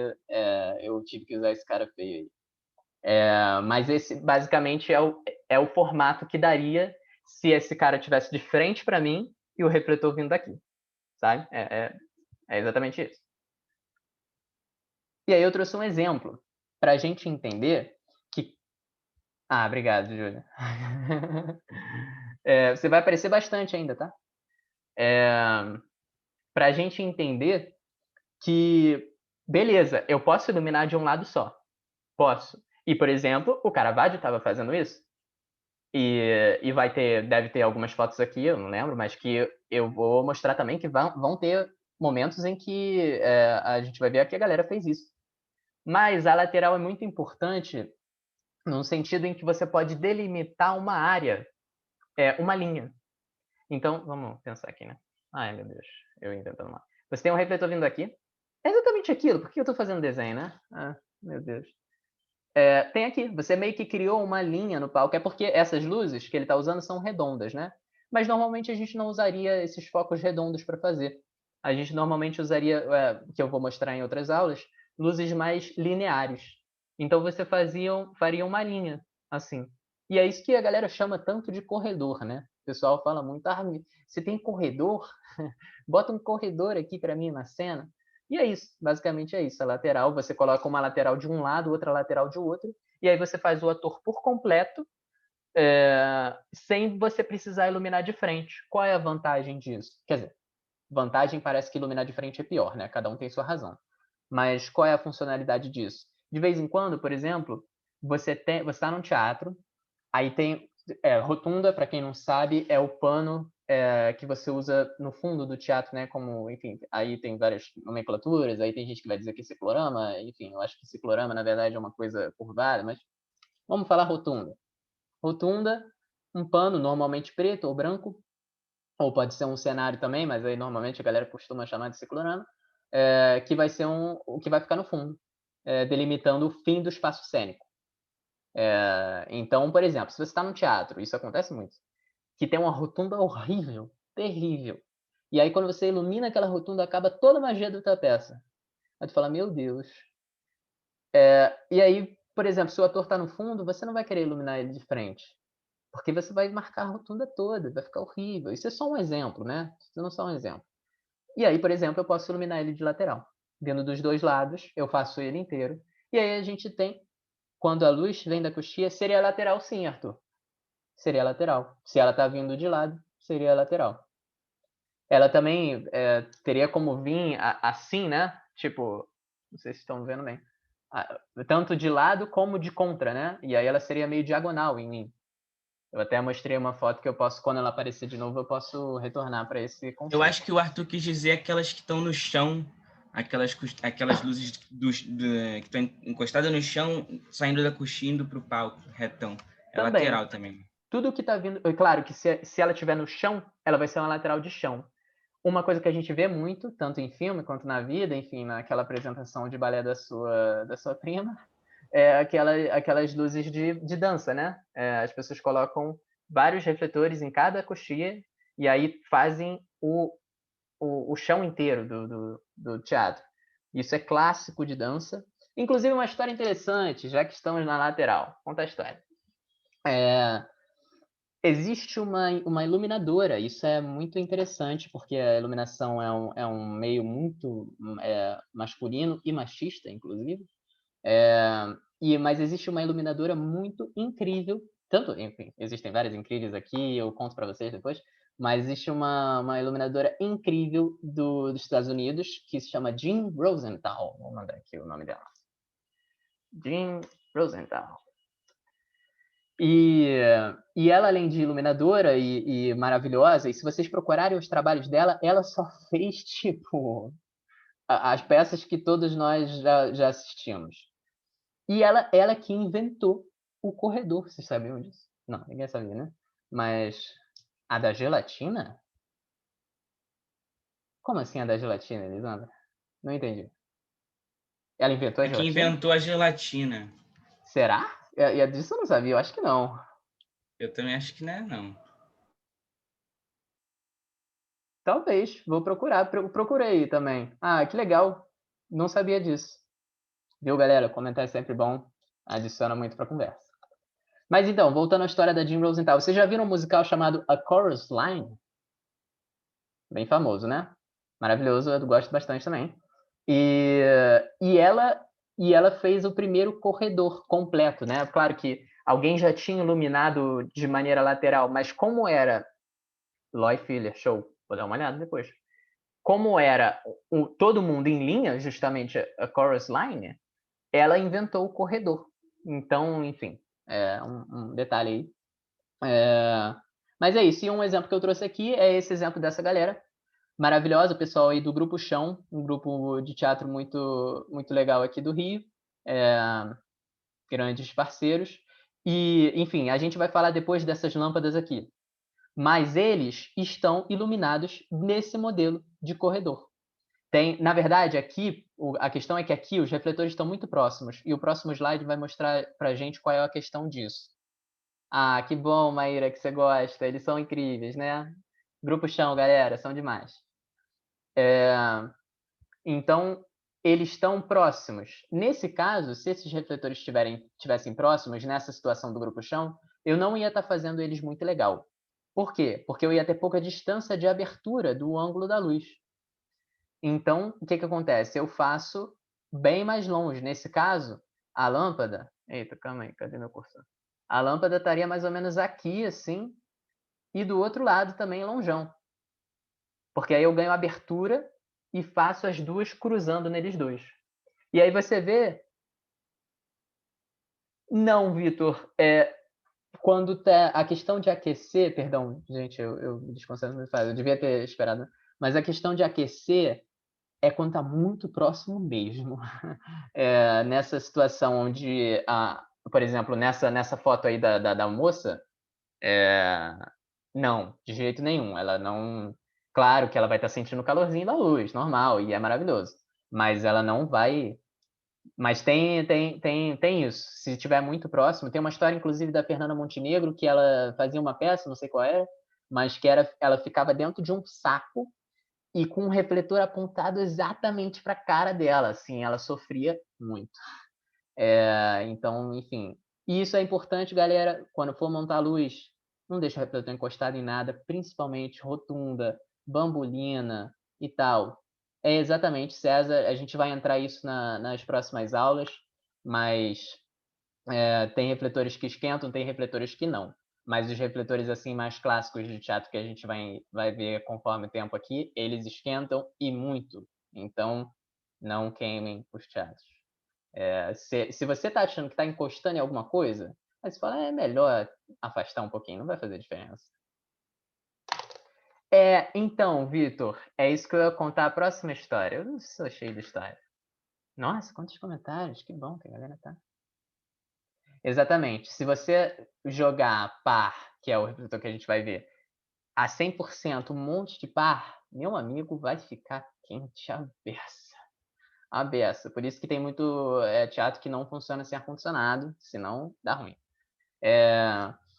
eu tive que usar esse cara feio aí. Mas esse, basicamente, é o formato que daria se esse cara tivesse de frente para mim e o refletor vindo daqui. Sabe? É exatamente isso. E aí eu trouxe um exemplo para a gente entender que... obrigado, Júlia. Você vai aparecer bastante ainda, tá? Para a gente entender que, beleza, eu posso iluminar de um lado só. Posso. E, por exemplo, o Caravaggio estava fazendo isso. E deve ter algumas fotos aqui, eu não lembro, mas que eu vou mostrar também que vão ter momentos em que a gente vai ver que a galera fez isso. Mas a lateral é muito importante no sentido em que você pode delimitar uma área, uma linha. Então, vamos pensar aqui, né? Ai, meu Deus, eu inventando mal. Você tem um refletor vindo aqui. É exatamente aquilo. Por que eu estou fazendo desenho, né? Meu Deus. Tem aqui. Você meio que criou uma linha no palco. É porque essas luzes que ele está usando são redondas, né? mas normalmente a gente não usaria esses focos redondos para fazer. A gente normalmente usaria, que eu vou mostrar em outras aulas, luzes mais lineares. Então você faria uma linha, assim. E é isso que a galera chama tanto de corredor, né? O pessoal fala muito, se tem corredor, bota um corredor aqui para mim na cena. E é isso, basicamente é isso. A lateral, você coloca uma lateral de um lado, outra lateral de outro, e aí você faz o ator por completo, sem você precisar iluminar de frente. Qual é a vantagem disso? Quer dizer, vantagem parece que iluminar de frente é pior, né? Cada um tem sua razão. Mas qual é a funcionalidade disso? De vez em quando, por exemplo, você está num teatro, aí tem rotunda, para quem não sabe, é o pano que você usa no fundo do teatro, né? Como, enfim, aí tem várias nomenclaturas, aí tem gente que vai dizer que é ciclorama, enfim, eu acho que ciclorama, na verdade, é uma coisa curvada, mas vamos falar rotunda. Rotunda, um pano normalmente preto ou branco, ou pode ser um cenário também, mas aí normalmente a galera costuma chamar de ciclorama, que vai ser o que vai ficar no fundo, delimitando o fim do espaço cênico. Então, por exemplo, se você está no teatro, isso acontece muito, que tem uma rotunda horrível, terrível, e aí quando você ilumina aquela rotunda, acaba toda a magia da tua peça. Aí tu fala, meu Deus. E aí, por exemplo, se o ator está no fundo, você não vai querer iluminar ele de frente, porque você vai marcar a rotunda toda, vai ficar horrível. Isso é só um exemplo, né? Isso não é só um exemplo. E aí, por exemplo, eu posso iluminar ele de lateral. Vindo dos dois lados, eu faço ele inteiro. E aí a gente tem, quando a luz vem da coxia, seria lateral sim, Arthur. Seria lateral. Se ela está vindo de lado, seria lateral. Ela também teria como vir assim, né? Tipo, não sei se estão vendo bem. Tanto de lado como de contra, né? E aí ela seria meio diagonal em mim. Eu até mostrei uma foto que eu posso, quando ela aparecer de novo, eu posso retornar para esse conceito. Eu acho que o Arthur quis dizer aquelas que estão no chão, aquelas luzes que estão encostadas no chão, saindo da coxinha indo para o palco, retão. É também. Lateral também. Tudo que está vindo... Claro que se ela estiver no chão, ela vai ser uma lateral de chão. Uma coisa que a gente vê muito, tanto em filme quanto na vida, enfim, naquela apresentação de balé da sua prima, é aquelas luzes de dança, né? As pessoas colocam vários refletores em cada coxia e aí fazem o chão inteiro do teatro. Isso é clássico de dança. Inclusive, uma história interessante, já que estamos na lateral. Conta a história. Existe uma iluminadora, isso é muito interessante, porque a iluminação é um meio muito masculino e machista, inclusive. Mas existe uma iluminadora muito incrível, enfim, existem várias incríveis aqui, eu conto para vocês depois, mas existe uma iluminadora incrível dos Estados Unidos, que se chama Jean Rosenthal. Vou mandar aqui o nome dela. Jean Rosenthal. E ela, além de iluminadora e maravilhosa, e se vocês procurarem os trabalhos dela, ela só fez, tipo, as peças que todos nós já assistimos. E ela que inventou o corredor, vocês sabiam disso? Não, ninguém sabia, né? Mas a da gelatina? Como assim a da gelatina, Elisandra? Não entendi. Ela inventou a gelatina? Quem inventou a gelatina. Será? E disso eu não sabia, eu acho que não. Eu também acho que não é, não. Talvez, vou procurar. Procurei também. Ah, que legal. Não sabia disso. Viu, galera? Comentar é sempre bom. Adiciona muito pra conversa. Mas então, voltando à história da Jean Rosenthal. Vocês já viram um musical chamado A Chorus Line? Bem famoso, né? Maravilhoso, eu gosto bastante também. E ela fez o primeiro corredor completo, né? Claro que alguém já tinha iluminado de maneira lateral, mas como era... Loy Filler, show. Vou dar uma olhada depois. Como era todo mundo em linha, justamente a chorus line, ela inventou o corredor. Então, enfim, um detalhe aí. Mas é isso. E um exemplo que eu trouxe aqui é esse exemplo dessa galera maravilhosa, o pessoal aí do Grupo Chão, um grupo de teatro muito, muito legal aqui do Rio. Grandes parceiros. E, enfim, a gente vai falar depois dessas lâmpadas aqui. Mas eles estão iluminados nesse modelo de corredor. Na verdade, aqui, a questão é que aqui os refletores estão muito próximos, e o próximo slide vai mostrar para a gente qual é a questão disso. Ah, que bom, Maíra, que você gosta. Eles são incríveis, né? Grupo Chão, galera, são demais. Então, eles estão próximos. Nesse caso, se esses refletores tivessem próximos, nessa situação do Grupo Chão, eu não ia estar fazendo eles muito legal. Por quê? Porque eu ia ter pouca distância de abertura do ângulo da luz. Então, o que acontece? Eu faço bem mais longe. Nesse caso, a lâmpada... Eita, calma aí, cadê meu cursor? A lâmpada estaria mais ou menos aqui, assim, e do outro lado também longeão. Porque aí eu ganho abertura e faço as duas cruzando neles dois. E aí você vê... Não, Vitor. Quando tá a questão de aquecer... Perdão, gente, eu me desconcentro muito fácil. Eu devia ter esperado. Mas a questão de aquecer é quando está muito próximo mesmo. Nessa situação onde, por exemplo, nessa foto aí da moça, não, de jeito nenhum. Ela não... Claro que ela vai estar sentindo o calorzinho da luz, normal, e é maravilhoso. Mas ela não vai... Mas tem isso. Se estiver muito próximo, tem uma história, inclusive, da Fernanda Montenegro, que ela fazia uma peça, não sei qual era, mas que ela ficava dentro de um saco e com um refletor apontado exatamente para a cara dela, assim, ela sofria muito. Então, enfim. E isso é importante, galera, quando for montar a luz, não deixa o refletor encostado em nada, principalmente rotunda, bambolina e tal. É exatamente, César, a gente vai entrar isso nas próximas aulas, mas tem refletores que esquentam, tem refletores que não. Mas os refletores assim mais clássicos de teatro que a gente vai ver conforme o tempo aqui, eles esquentam e muito. Então, não queimem os teatros. Se você está achando que está encostando em alguma coisa, aí você fala, é melhor afastar um pouquinho, não vai fazer diferença. Então, Vitor, é isso que eu ia contar a próxima história. Eu não sou cheio de história. Nossa, quantos comentários, que bom que a galera tá. Exatamente. Se você jogar par, que é o refletor que a gente vai ver, a 100%, um monte de par, meu amigo, vai ficar quente a beça. A beça. Por isso que tem muito teatro que não funciona sem ar-condicionado, senão dá ruim.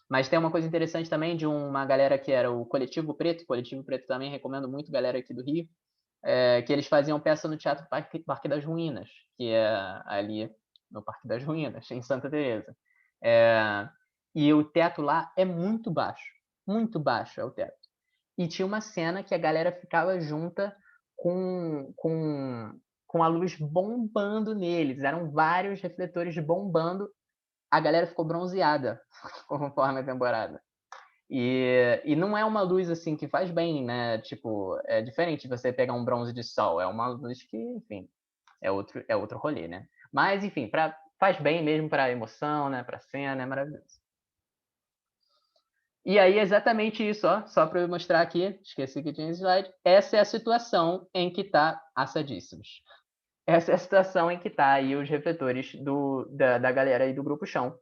Mas tem uma coisa interessante também de uma galera que era o Coletivo Preto. O Coletivo Preto também recomendo muito, galera aqui do Rio, que eles faziam peça no Teatro Parque das Ruínas, que é ali no Parque das Ruínas, em Santa Teresa. E o teto lá é muito baixo é o teto. E tinha uma cena que a galera ficava junta com a luz bombando neles. Eram vários refletores bombando. A galera ficou bronzeada conforme a temporada. E não é uma luz assim que faz bem, né? Tipo, é diferente de você pegar um bronze de sol. É uma luz que, enfim, é outro rolê, né? Mas, enfim, faz bem mesmo para a emoção, né? Para a cena, é maravilhoso. E aí, exatamente isso, ó, só para eu mostrar aqui, esqueci que tinha slide. Essa é a situação em que está assadíssimos. Essa é a situação em que está aí os refletores da galera aí do Grupo Chão.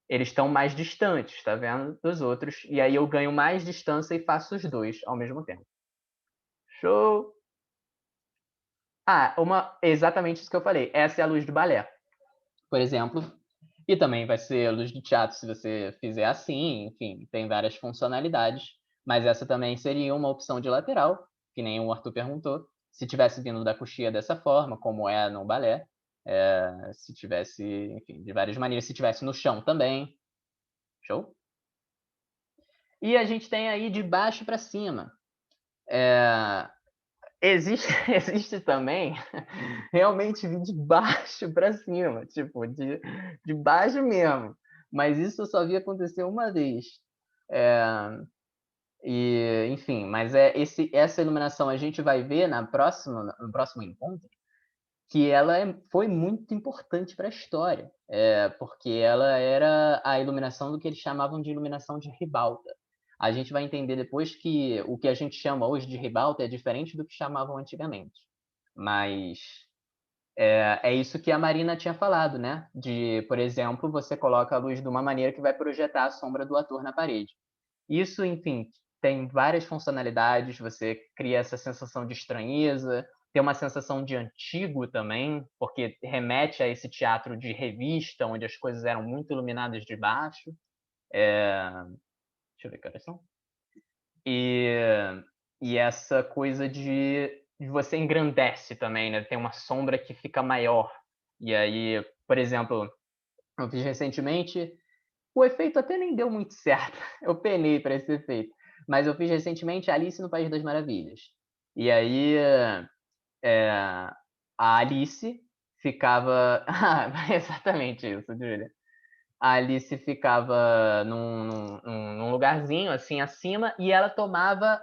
Eles estão mais distantes, tá vendo? Dos outros. E aí eu ganho mais distância e faço os dois ao mesmo tempo. Show! Exatamente isso que eu falei. Essa é a luz do balé, por exemplo. E também vai ser a luz do teatro se você fizer assim. Enfim, tem várias funcionalidades. Mas essa também seria uma opção de lateral, que nem o Arthur perguntou. Se tivesse vindo da coxia dessa forma, como é no balé. Se tivesse, enfim, de várias maneiras. Se tivesse no chão também. Show? E a gente tem aí de baixo para cima. Existe também realmente vir de baixo para cima, tipo, de baixo mesmo. Mas isso eu só vi acontecer uma vez. Enfim, mas essa iluminação a gente vai ver no próximo encontro, que ela foi muito importante para a história, porque ela era a iluminação do que eles chamavam de iluminação de ribalta. A gente vai entender depois que o que a gente chama hoje de ribalta é diferente do que chamavam antigamente. Mas é isso que a Marina tinha falado, né? De, por exemplo, você coloca a luz de uma maneira que vai projetar a sombra do ator na parede. Isso, enfim, tem várias funcionalidades, você cria essa sensação de estranheza, tem uma sensação de antigo também, porque remete a esse teatro de revista, onde as coisas eram muito iluminadas de baixo. Deixa eu ver que horas são. E essa coisa de você engrandece também, né? Tem uma sombra que fica maior. E aí, por exemplo, eu fiz recentemente, o efeito até nem deu muito certo. Eu penei para esse efeito. Mas eu fiz recentemente Alice no País das Maravilhas. E aí, a Alice ficava... exatamente isso, Júlia. A Alice ficava num lugarzinho, assim, acima, e ela tomava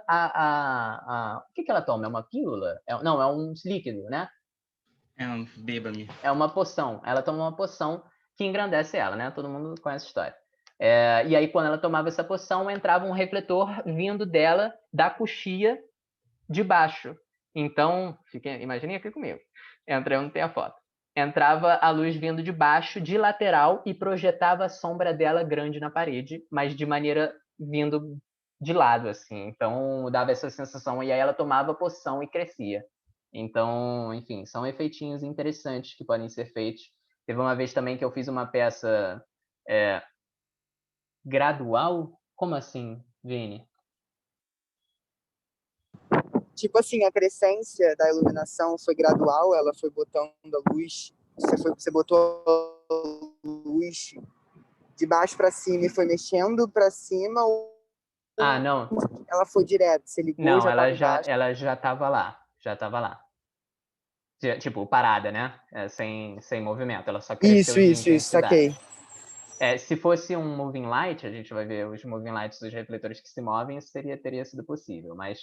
O que ela toma? É uma pílula? Não, é um líquido, né? É um bêbame. É uma poção. Ela toma uma poção que engrandece ela, né? Todo mundo conhece a história. E aí, quando ela tomava essa poção, entrava um refletor vindo dela, da coxia de baixo. Então, imaginem aqui comigo. Não tem a foto. Entrava a luz vindo de baixo, de lateral, e projetava a sombra dela grande na parede, mas de maneira vindo de lado, assim. Então, dava essa sensação. E aí ela tomava a poção e crescia. Então, enfim, são efeitinhos interessantes que podem ser feitos. Teve uma vez também que eu fiz uma peça gradual. Como assim, Vini? Tipo assim, a crescência da iluminação foi gradual, ela foi botando a luz, você botou a luz de baixo para cima e foi mexendo para cima, ou não. Ela foi direto, você ligou, não, já ela já estava lá, Tipo, parada, né? Sem movimento, ela só cresceu de intensidade. saquei. Se fosse um moving light, a gente vai ver os moving lights dos refletores que se movem, isso teria sido possível, mas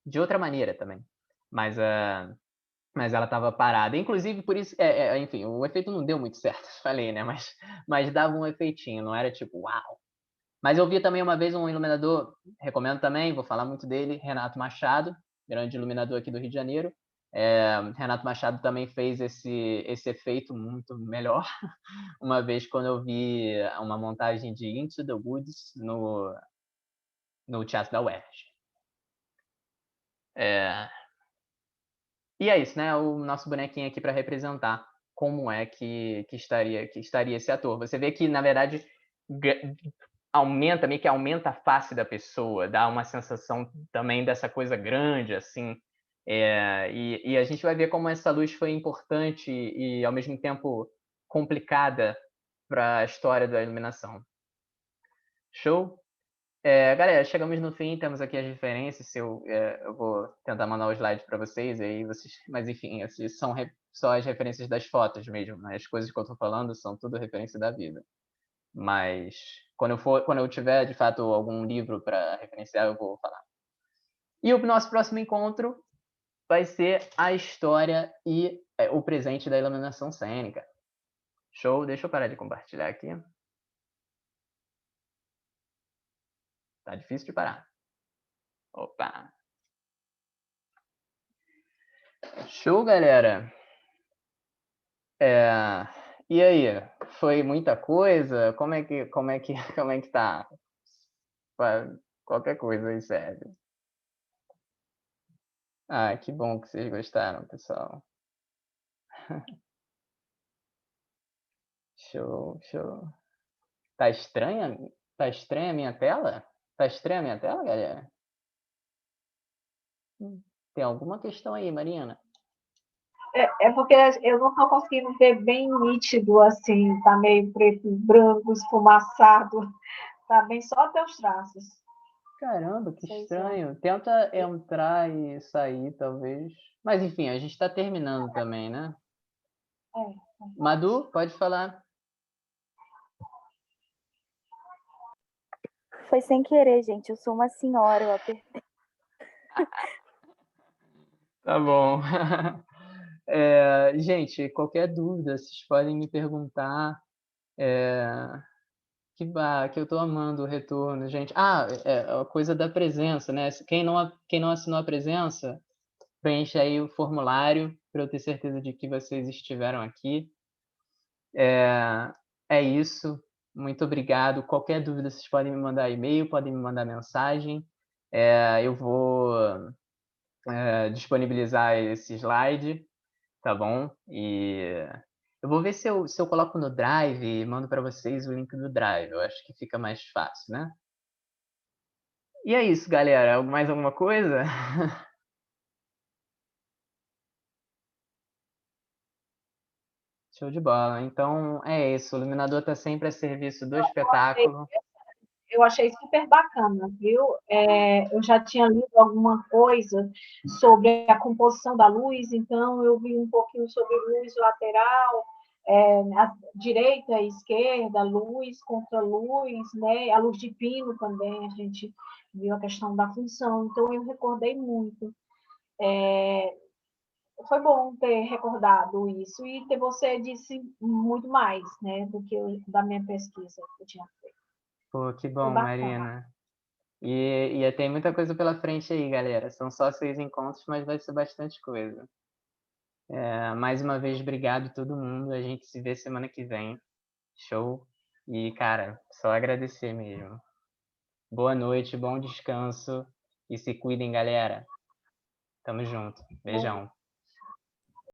de outra maneira também. Mas ela estava parada. Inclusive, por isso, enfim, o efeito não deu muito certo, falei, né? Mas dava um efeitinho, não era tipo, uau. Mas eu vi também uma vez um iluminador, recomendo também, vou falar muito dele, Renato Machado, grande iluminador aqui do Rio de Janeiro. Renato Machado também fez esse efeito muito melhor. Uma vez quando eu vi uma montagem de Into the Woods no Teatro da UERJ. E é isso, né? O nosso bonequinho aqui para representar como é que estaria esse ator. Você vê que, na verdade, meio que aumenta a face da pessoa, dá uma sensação também dessa coisa grande, assim. E a gente vai ver como essa luz foi importante e, ao mesmo tempo, complicada para a história da iluminação. Show? Galera, chegamos no fim, temos aqui as referências. Eu vou tentar mandar o slide para vocês, aí mas enfim, são só as referências das fotos mesmo, né? As coisas que eu estou falando são tudo referência da vida. Mas quando eu tiver, de fato, algum livro para referenciar, eu vou falar. E o nosso próximo encontro vai ser a história e o presente da iluminação cênica. Show? Deixa eu parar de compartilhar aqui. Tá difícil de parar. Opa! Show, galera! E aí? Foi muita coisa? Como é que tá? Qualquer coisa aí serve. Que bom que vocês gostaram, pessoal. Show. Tá estranha? Tá estranha a minha tela? Tá estranha a minha tela, galera? Tem alguma questão aí, Marina? É porque eu não estou conseguindo ver bem nítido, assim, tá meio preto e branco, esfumaçado, tá bem só até os traços. Caramba, que estranho. Tenta entrar e sair, talvez. Mas enfim, a gente está terminando também, né? Madu, pode falar. Foi sem querer, gente. Eu sou uma senhora, eu apertei. Tá bom. Gente, qualquer dúvida, vocês podem me perguntar. Que eu tô amando o retorno, gente. A coisa da presença, né? Quem não assinou a presença, preenche aí o formulário para eu ter certeza de que vocês estiveram aqui. É isso. Muito obrigado. Qualquer dúvida, vocês podem me mandar e-mail, podem me mandar mensagem. Eu vou disponibilizar esse slide, tá bom? E Eu vou ver se eu coloco no Drive e mando para vocês o link do Drive. Eu acho que fica mais fácil, né? E é isso, galera. Mais alguma coisa? Show de bola. Então é isso. O iluminador está sempre a serviço do espetáculo. Eu achei super bacana, viu? Eu já tinha lido alguma coisa sobre a composição da luz, então eu vi um pouquinho sobre luz lateral, a direita e esquerda, luz contra luz, né? A luz de pino também, a gente viu a questão da função, então eu recordei muito. Foi bom ter recordado isso, e você disse muito mais, né, do que da minha pesquisa que eu tinha feito. Pô, que bom, Marina. E tem muita coisa pela frente aí, galera. São só 6 encontros, mas vai ser bastante coisa. Mais uma vez, obrigado a todo mundo. A gente se vê semana que vem. Show. E, cara, só agradecer mesmo. Boa noite, bom descanso. E se cuidem, galera. Tamo junto. Beijão.